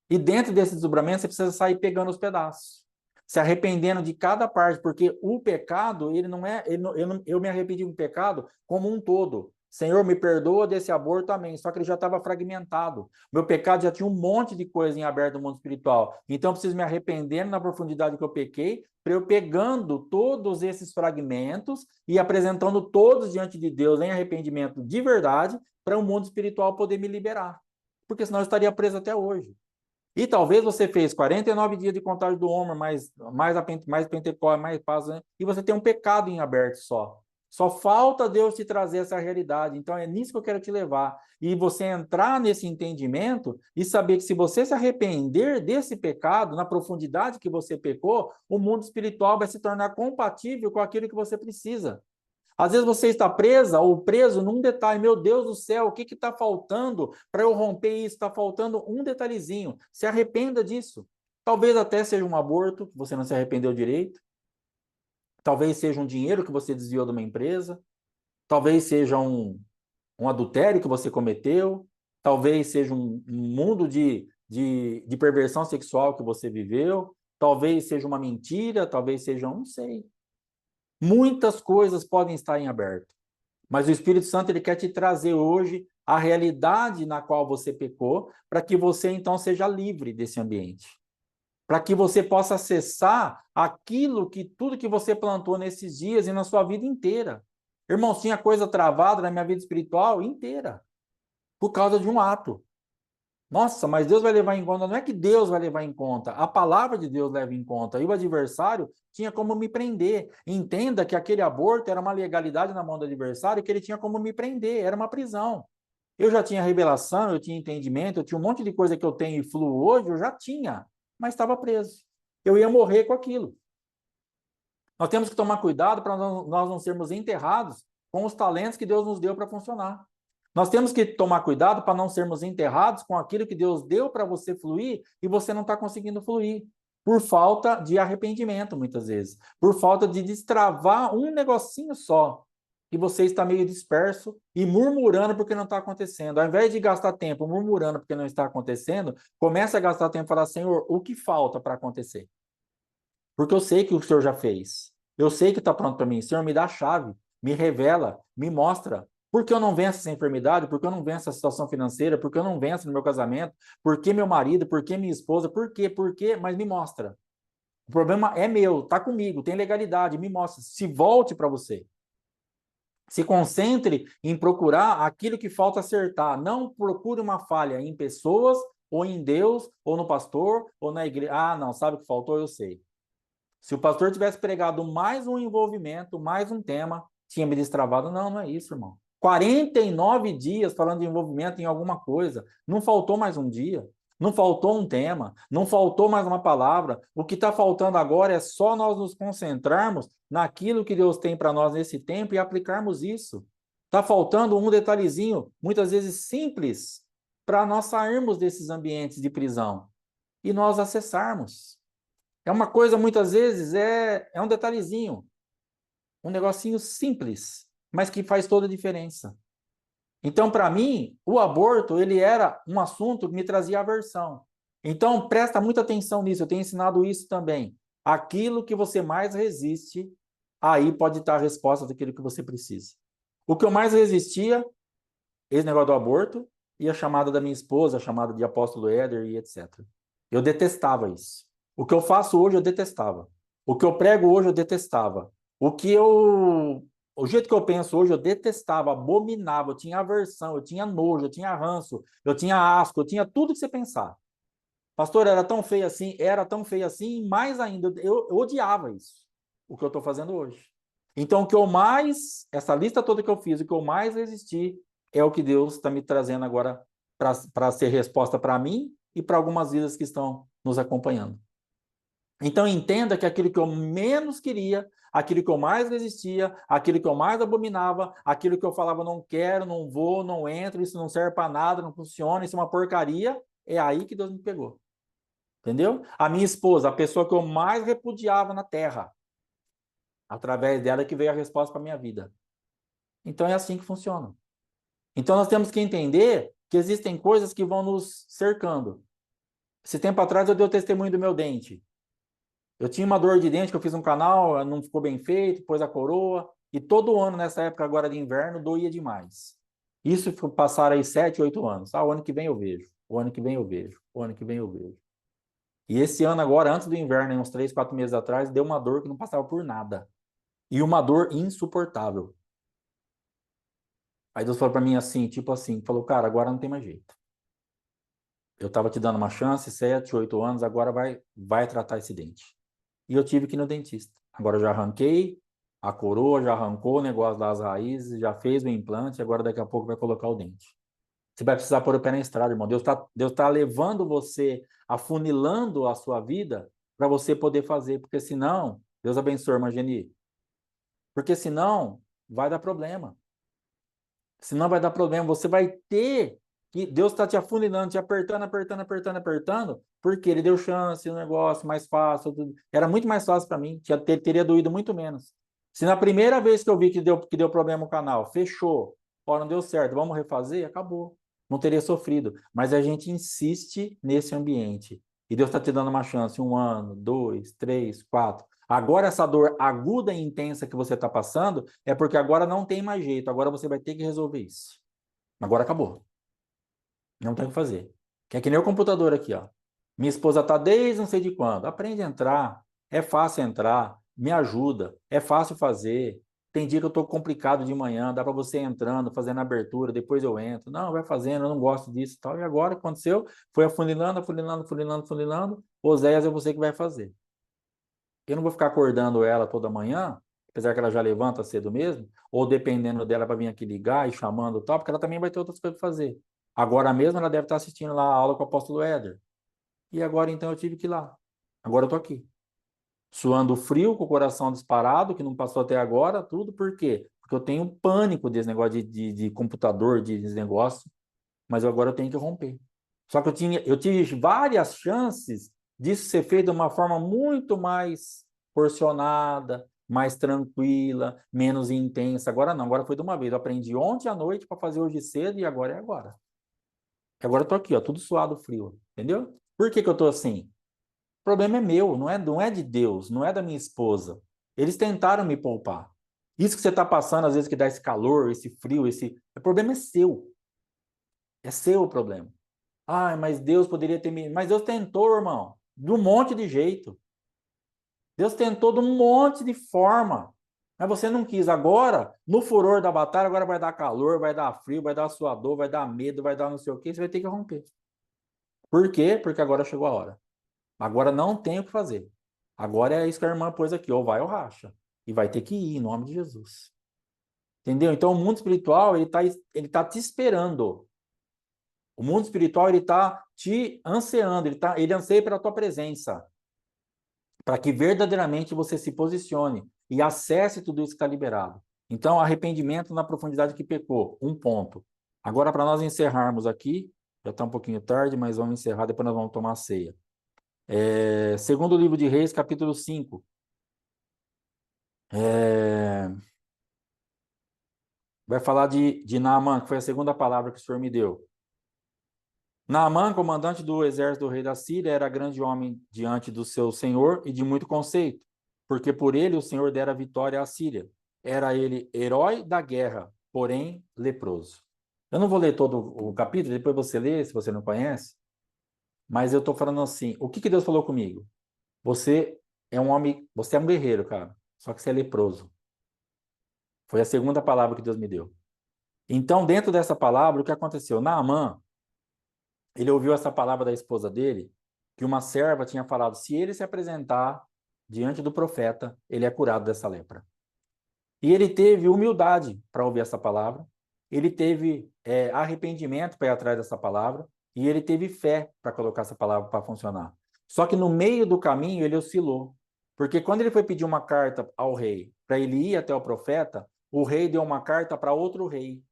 E dentro desse desdobramento, você precisa sair pegando os pedaços, se arrependendo de cada parte, porque o pecado, ele não é, ele não, eu me arrependi do pecado como um todo. Senhor, me perdoa desse aborto, amém. Só que ele já estava fragmentado. Meu pecado já tinha um monte de coisa em aberto no mundo espiritual. Então, eu preciso me arrepender na profundidade que eu pequei, para eu pegando todos esses fragmentos e apresentando todos diante de Deus em arrependimento de verdade, para o mundo espiritual poder me liberar. Porque senão eu estaria preso até hoje. E talvez você fez 49 dias de contagem do homem, mais Pentecostes, mais paz, né? E você tem um pecado em aberto só. Só falta Deus te trazer essa realidade. Então é nisso que eu quero te levar. E você entrar nesse entendimento e saber que se você se arrepender desse pecado, na profundidade que você pecou, o mundo espiritual vai se tornar compatível com aquilo que você precisa. Às vezes você está presa ou preso num detalhe. Meu Deus do céu, o que está faltando para eu romper isso? Está faltando um detalhezinho. Se arrependa disso. Talvez até seja um aborto, que você não se arrependeu direito. Talvez seja um dinheiro que você desviou de uma empresa. Talvez seja um adultério que você cometeu. Talvez seja um mundo de perversão sexual que você viveu. Talvez seja uma mentira. Talvez seja, não sei. Muitas coisas podem estar em aberto. Mas o Espírito Santo ele quer te trazer hoje a realidade na qual você pecou, para que você então seja livre desse ambiente. Para que você possa acessar tudo que você plantou nesses dias e na sua vida inteira. Irmãos, tinha coisa travada na minha vida espiritual inteira, por causa de um ato. Nossa, mas Deus vai levar em conta. Não é que Deus vai levar em conta, a palavra de Deus leva em conta. E o adversário tinha como me prender. Entenda que aquele aborto era uma legalidade na mão do adversário que ele tinha como me prender, era uma prisão. Eu já tinha revelação, eu tinha entendimento, eu tinha um monte de coisa que eu tenho e fluo hoje, eu já tinha. mas estava preso. Eu ia morrer com aquilo. Nós temos que tomar cuidado para nós não sermos enterrados com os talentos que Deus nos deu para funcionar. Nós temos que tomar cuidado para não sermos enterrados com aquilo que Deus deu para você fluir e você não está conseguindo fluir. Por falta de arrependimento, muitas vezes. Por falta de destravar um negocinho só. E você está meio disperso e murmurando porque não está acontecendo. Ao invés de gastar tempo murmurando porque não está acontecendo, comece a gastar tempo e falar, Senhor, o que falta para acontecer? Porque eu sei que o Senhor já fez. Eu sei que está pronto para mim. Senhor, me dá a chave, me revela, me mostra. Por que eu não venço essa enfermidade? Por que eu não venço essa situação financeira? Por que eu não venço no meu casamento? Por que meu marido? Por que minha esposa? Por quê? Por quê? Mas me mostra. O problema é meu, está comigo, tem legalidade, me mostra. Se volte para você. Se concentre em procurar aquilo que falta acertar. Não procure uma falha em pessoas, ou em Deus, ou no pastor, ou na igreja. Ah, não, sabe o que faltou? Eu sei. Se o pastor tivesse pregado mais um envolvimento, mais um tema, tinha me destravado. Não, não é isso, irmão. 49 dias falando de envolvimento em alguma coisa. Não faltou mais um dia. Não faltou um tema. Não faltou mais uma palavra. O que está faltando agora é só nós nos concentrarmos naquilo que Deus tem para nós nesse tempo e aplicarmos isso. Está faltando um detalhezinho, muitas vezes simples, para nós sairmos desses ambientes de prisão e nós acessarmos. É uma coisa, muitas vezes, é um detalhezinho, um negocinho simples, mas que faz toda a diferença. Então, para mim, o aborto, ele era um assunto que me trazia aversão. Então, presta muita atenção nisso, eu tenho ensinado isso também. Aquilo que você mais resiste, aí pode estar a resposta daquilo que você precisa. O que eu mais resistia, esse negócio do aborto, e a chamada da minha esposa, a chamada de apóstolo Éder e etc. Eu detestava isso. O que eu faço hoje eu detestava. O que eu prego hoje eu detestava. O jeito que eu penso hoje eu detestava, abominava, eu tinha aversão, eu tinha nojo, eu tinha ranço, eu tinha asco, eu tinha tudo que você pensar. Pastor, era tão feio assim, e mais ainda, eu odiava isso, o que eu estou fazendo hoje. Então, essa lista toda que eu fiz, o que eu mais resisti é o que Deus está me trazendo agora para ser resposta para mim e para algumas vidas que estão nos acompanhando. Então, entenda que aquilo que eu menos queria, aquilo que eu mais resistia, aquilo que eu mais abominava, aquilo que eu falava, não quero, não vou, não entro, isso não serve para nada, não funciona, isso é uma porcaria, é aí que Deus me pegou. Entendeu? A minha esposa, a pessoa que eu mais repudiava na terra, através dela que veio a resposta para a minha vida. Então, é assim que funciona. Então, nós temos que entender que existem coisas que vão nos cercando. Esse tempo atrás eu dei o testemunho do meu dente. Eu tinha uma dor de dente que eu fiz um canal, não ficou bem feito, pôs a coroa, e todo ano, nessa época agora de inverno, doía demais. Isso passaram aí 7, 8 anos. Ah, o ano que vem eu vejo, o ano que vem eu vejo, o ano que vem eu vejo. E esse ano agora, antes do inverno, uns 3, 4 meses atrás, deu uma dor que não passava por nada. E uma dor insuportável. Aí Deus falou para mim assim, tipo assim, falou, cara, agora não tem mais jeito. Eu estava te dando uma chance, 7, 8 anos, agora vai tratar esse dente. E eu tive que ir no dentista. Agora eu já arranquei a coroa, já arrancou o negócio das raízes, já fez o implante, agora daqui a pouco vai colocar o dente. Você vai precisar pôr o pé na estrada, irmão. Deus tá levando você, afunilando a sua vida para você poder fazer, porque senão, Deus abençoe, irmã Geni, porque senão vai dar problema. Senão vai dar problema. Você vai ter que. Deus está te afunilando, te apertando, apertando, apertando, apertando, porque Ele deu chance, o negócio mais fácil. Tudo. Era muito mais fácil para mim, teria doído muito menos. Se na primeira vez que eu vi que deu problema no canal, fechou, ó, não deu certo, vamos refazer, acabou. Não teria sofrido. Mas a gente insiste nesse ambiente. E Deus está te dando uma chance, 1 ano, 2, 3, 4. Agora, essa dor aguda e intensa que você está passando é porque agora não tem mais jeito. Agora você vai ter que resolver isso. Agora acabou. Não tem o que fazer. Que é que nem o computador aqui, ó. Minha esposa está desde não sei de quando. Aprende a entrar. É fácil entrar. Me ajuda. É fácil fazer. Tem dia que eu estou complicado de manhã. Dá para você ir entrando, fazendo abertura. Depois eu entro. Não, vai fazendo. Eu não gosto disso e tal. E agora o que aconteceu? Foi afunilando, afunilando, afunilando, afunilando. Oséias é você que vai fazer. Eu não vou ficar acordando ela toda manhã, apesar que ela já levanta cedo mesmo, ou dependendo dela para vir aqui ligar e chamando e tal, porque ela também vai ter outras coisas para fazer. Agora mesmo ela deve estar assistindo lá a aula com o apóstolo Éder. E agora, então, eu tive que ir lá. Agora eu tô aqui. Suando frio, com o coração disparado, que não passou até agora, tudo. Por quê? Porque eu tenho pânico desse negócio de computador, desse negócio, mas agora eu tenho que romper. Só que eu tive várias chances disso ser feito de uma forma muito mais porcionada, mais tranquila, menos intensa. Agora não, agora foi de uma vez. Eu aprendi ontem à noite para fazer hoje cedo e agora é agora. Agora eu tô aqui, ó, tudo suado, frio, entendeu? Por que que eu tô assim? O problema é meu, não é de Deus, não é da minha esposa. Eles tentaram me poupar. Isso que você está passando, às vezes, que dá esse calor, esse frio, o problema é seu. É seu o problema. Ah, mas Deus poderia ter me. Mas Deus tentou, irmão, de um monte de jeito. Deus tentou de um monte de forma. Mas você não quis. Agora, no furor da batalha, agora vai dar calor, vai dar frio, vai dar suador, vai dar medo, vai dar não sei o quê. Você vai ter que romper. Por quê? Porque agora chegou a hora. Agora não tem o que fazer. Agora é isso que a irmã pôs aqui, ou vai ou racha. E vai ter que ir, em nome de Jesus. Entendeu? Então, o mundo espiritual, ele tá te esperando. O mundo espiritual, ele tá te ansiando, ele anseia pela tua presença, para que verdadeiramente você se posicione e acesse tudo isso que está liberado. Então, arrependimento na profundidade que pecou, um ponto. Agora, para nós encerrarmos aqui, já está um pouquinho tarde, mas vamos encerrar, depois nós vamos tomar a ceia. Segundo livro de Reis, capítulo 5. Vai falar de Naamã, que foi a segunda palavra que o Senhor me deu. Naamã, comandante do exército do rei da Síria, era grande homem diante do seu senhor e de muito conceito, porque por ele o Senhor dera vitória à Síria. Era ele herói da guerra, porém leproso. Eu não vou ler todo o capítulo, depois você lê, se você não conhece, mas eu estou falando assim, o que que Deus falou comigo? Você é um homem, você é um guerreiro, cara, só que você é leproso. Foi a segunda palavra que Deus me deu. Então, dentro dessa palavra, o que aconteceu? Naamã, ele ouviu essa palavra da esposa dele, que uma serva tinha falado: se ele se apresentar diante do profeta, ele é curado dessa lepra. E ele teve humildade para ouvir essa palavra, ele teve arrependimento para ir atrás dessa palavra, e ele teve fé para colocar essa palavra para funcionar. Só que no meio do caminho ele oscilou, porque quando ele foi pedir uma carta ao rei para ele ir até o profeta, o rei deu uma carta para outro rei.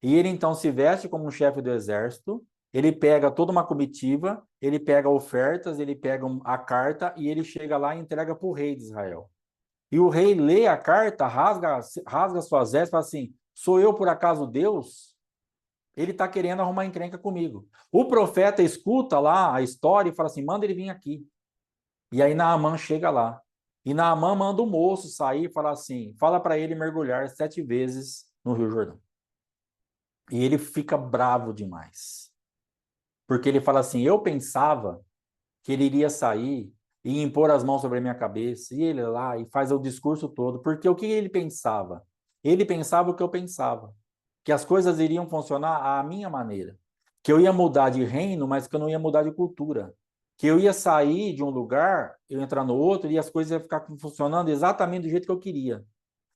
E ele então se veste como um chefe do exército, ele pega toda uma comitiva, ele pega ofertas, ele pega a carta e ele chega lá e entrega para o rei de Israel. E o rei lê a carta, rasga suas vestes e fala assim: sou eu por acaso Deus? Ele está querendo arrumar encrenca comigo. O profeta escuta lá a história e fala assim: manda ele vir aqui. E aí Naamã chega lá. E Naamã manda o moço sair e falar assim: fala para ele mergulhar 7 vezes no Rio Jordão. E ele fica bravo demais. Porque ele fala assim: eu pensava que ele iria sair e impor as mãos sobre a minha cabeça, e ele lá e faz o discurso todo. Porque o que ele pensava? Ele pensava o que eu pensava, que as coisas iriam funcionar à minha maneira, que eu ia mudar de reino, mas que eu não ia mudar de cultura, que eu ia sair de um lugar, eu entrar no outro e as coisas iam ficar funcionando exatamente do jeito que eu queria.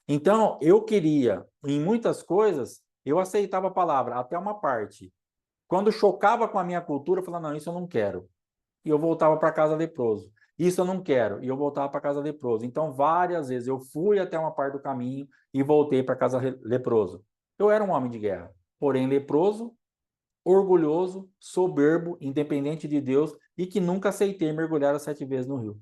Então, eu queria, em muitas coisas, eu aceitava a palavra, até uma parte. Quando chocava com a minha cultura, eu falava: não, isso eu não quero. E eu voltava para casa leproso. Isso eu não quero. E eu voltava para casa leproso. Então, várias vezes eu fui até uma parte do caminho e voltei para casa leproso. Eu era um homem de guerra, porém leproso, orgulhoso, soberbo, independente de Deus e que nunca aceitei mergulhar as 7 vezes no rio.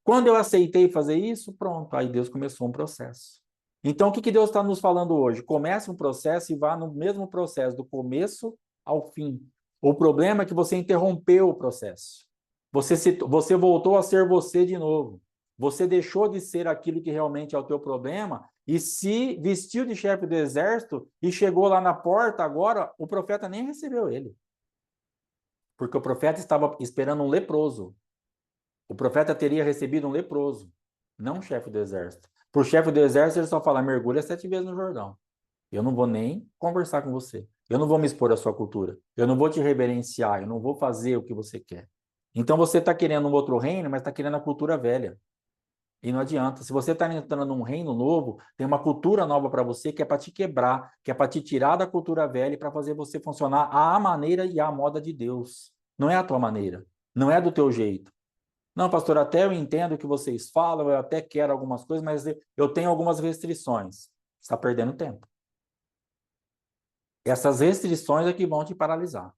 Quando eu aceitei fazer isso, pronto, aí Deus começou um processo. Então, o que Deus está nos falando hoje? Comece um processo e vá no mesmo processo, do começo ao fim. O problema é que você interrompeu o processo. Você voltou a ser você de novo. Você deixou de ser aquilo que realmente é o teu problema e se vestiu de chefe do exército e chegou lá na porta agora, o profeta nem recebeu ele. Porque o profeta estava esperando um leproso. O profeta teria recebido um leproso, não um chefe do exército. Para o chefe do exército, ele só fala: mergulha 7 vezes no Jordão. Eu não vou nem conversar com você. Eu não vou me expor à sua cultura. Eu não vou te reverenciar. Eu não vou fazer o que você quer. Então você está querendo um outro reino, mas está querendo a cultura velha. E não adianta. Se você está entrando num reino novo, tem uma cultura nova para você que é para te quebrar, que é para te tirar da cultura velha e para fazer você funcionar à maneira e à moda de Deus. Não é a tua maneira. Não é do teu jeito. Não, pastor, até eu entendo o que vocês falam, eu até quero algumas coisas, mas eu tenho algumas restrições. Você está perdendo tempo. Essas restrições é que vão te paralisar.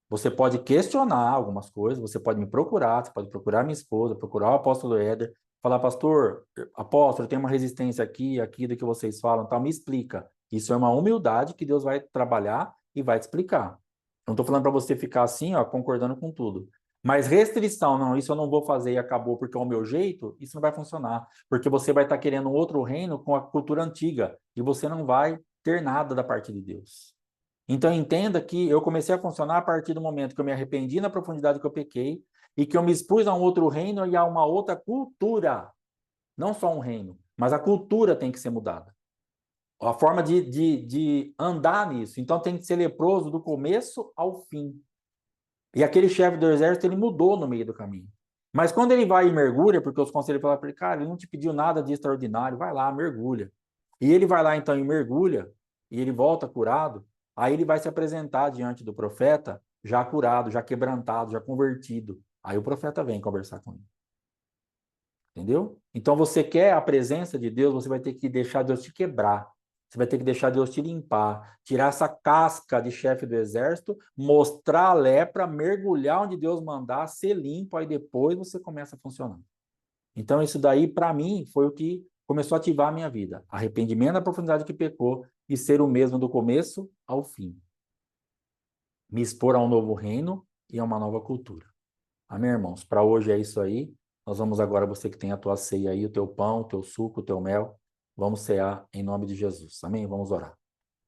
Você pode questionar algumas coisas, você pode me procurar, você pode procurar minha esposa, procurar o apóstolo Éder, falar, pastor, apóstolo, tem uma resistência aqui do que vocês falam, tal, me explica. Isso é uma humildade que Deus vai trabalhar e vai te explicar. Não estou falando para você ficar assim, ó, concordando com tudo. Mas restrição, não, isso eu não vou fazer e acabou porque é o meu jeito, isso não vai funcionar. Porque você vai estar querendo um outro reino com a cultura antiga e você não vai ter nada da parte de Deus. Então entenda que eu comecei a funcionar a partir do momento que eu me arrependi na profundidade que eu pequei e que eu me expus a um outro reino e a uma outra cultura. Não só um reino, mas a cultura tem que ser mudada. A forma de andar nisso. Então tem que ser leproso do começo ao fim. E aquele chefe do exército, ele mudou no meio do caminho. Mas quando ele vai e mergulha, porque os conselheiros falaram para ele, cara, ele não te pediu nada de extraordinário, vai lá, mergulha. E ele vai lá então e mergulha, e ele volta curado, aí ele vai se apresentar diante do profeta, já curado, já quebrantado, já convertido. Aí o profeta vem conversar com ele. Entendeu? Então você quer a presença de Deus, você vai ter que deixar Deus te quebrar. Você vai ter que deixar Deus te limpar, tirar essa casca de chefe do exército, mostrar a lepra, mergulhar onde Deus mandar, ser limpo, aí depois você começa a funcionar. Então isso daí, para mim, foi o que começou a ativar a minha vida. Arrependimento da profundidade que pecou e ser o mesmo do começo ao fim. Me expor a um novo reino e a uma nova cultura. Amém, irmãos? Para hoje é isso aí. Nós vamos agora, você que tem a tua ceia aí, o teu pão, o teu suco, o teu mel, vamos cear em nome de Jesus. Amém? Vamos orar.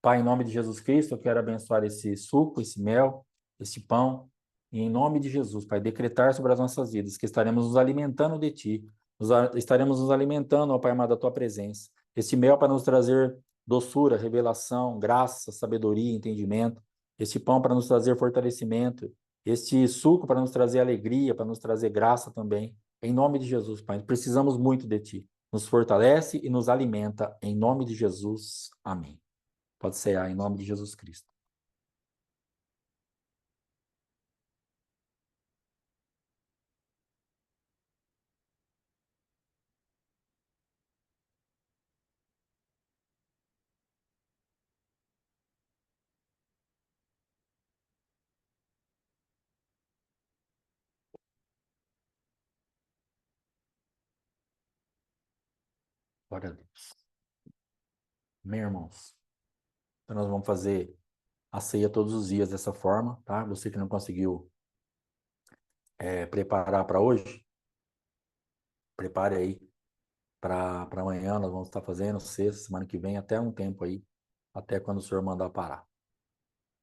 Pai, em nome de Jesus Cristo, eu quero abençoar esse suco, esse mel, esse pão, e em nome de Jesus, Pai, decretar sobre as nossas vidas que estaremos nos alimentando de Ti, estaremos nos alimentando, ó Pai amado, da Tua presença. Esse mel para nos trazer doçura, revelação, graça, sabedoria, entendimento. Esse pão para nos trazer fortalecimento. Este suco para nos trazer alegria, para nos trazer graça também. Em nome de Jesus, Pai, precisamos muito de Ti. Nos fortalece e nos alimenta. Em nome de Jesus. Amém. Pode cear em nome de Jesus Cristo. Glória a Deus. Amém, irmãos? Então nós vamos fazer a ceia todos os dias dessa forma, tá? Você que não conseguiu preparar para hoje, prepare aí para amanhã. Nós vamos estar fazendo sexta, semana que vem, até um tempo aí, até quando o Senhor mandar parar.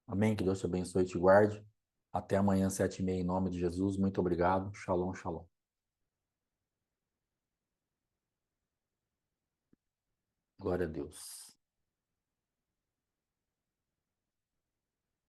Amém? Que Deus te abençoe e te guarde. Até amanhã, 7h30, em nome de Jesus. Muito obrigado. Shalom, shalom. Glória a Deus.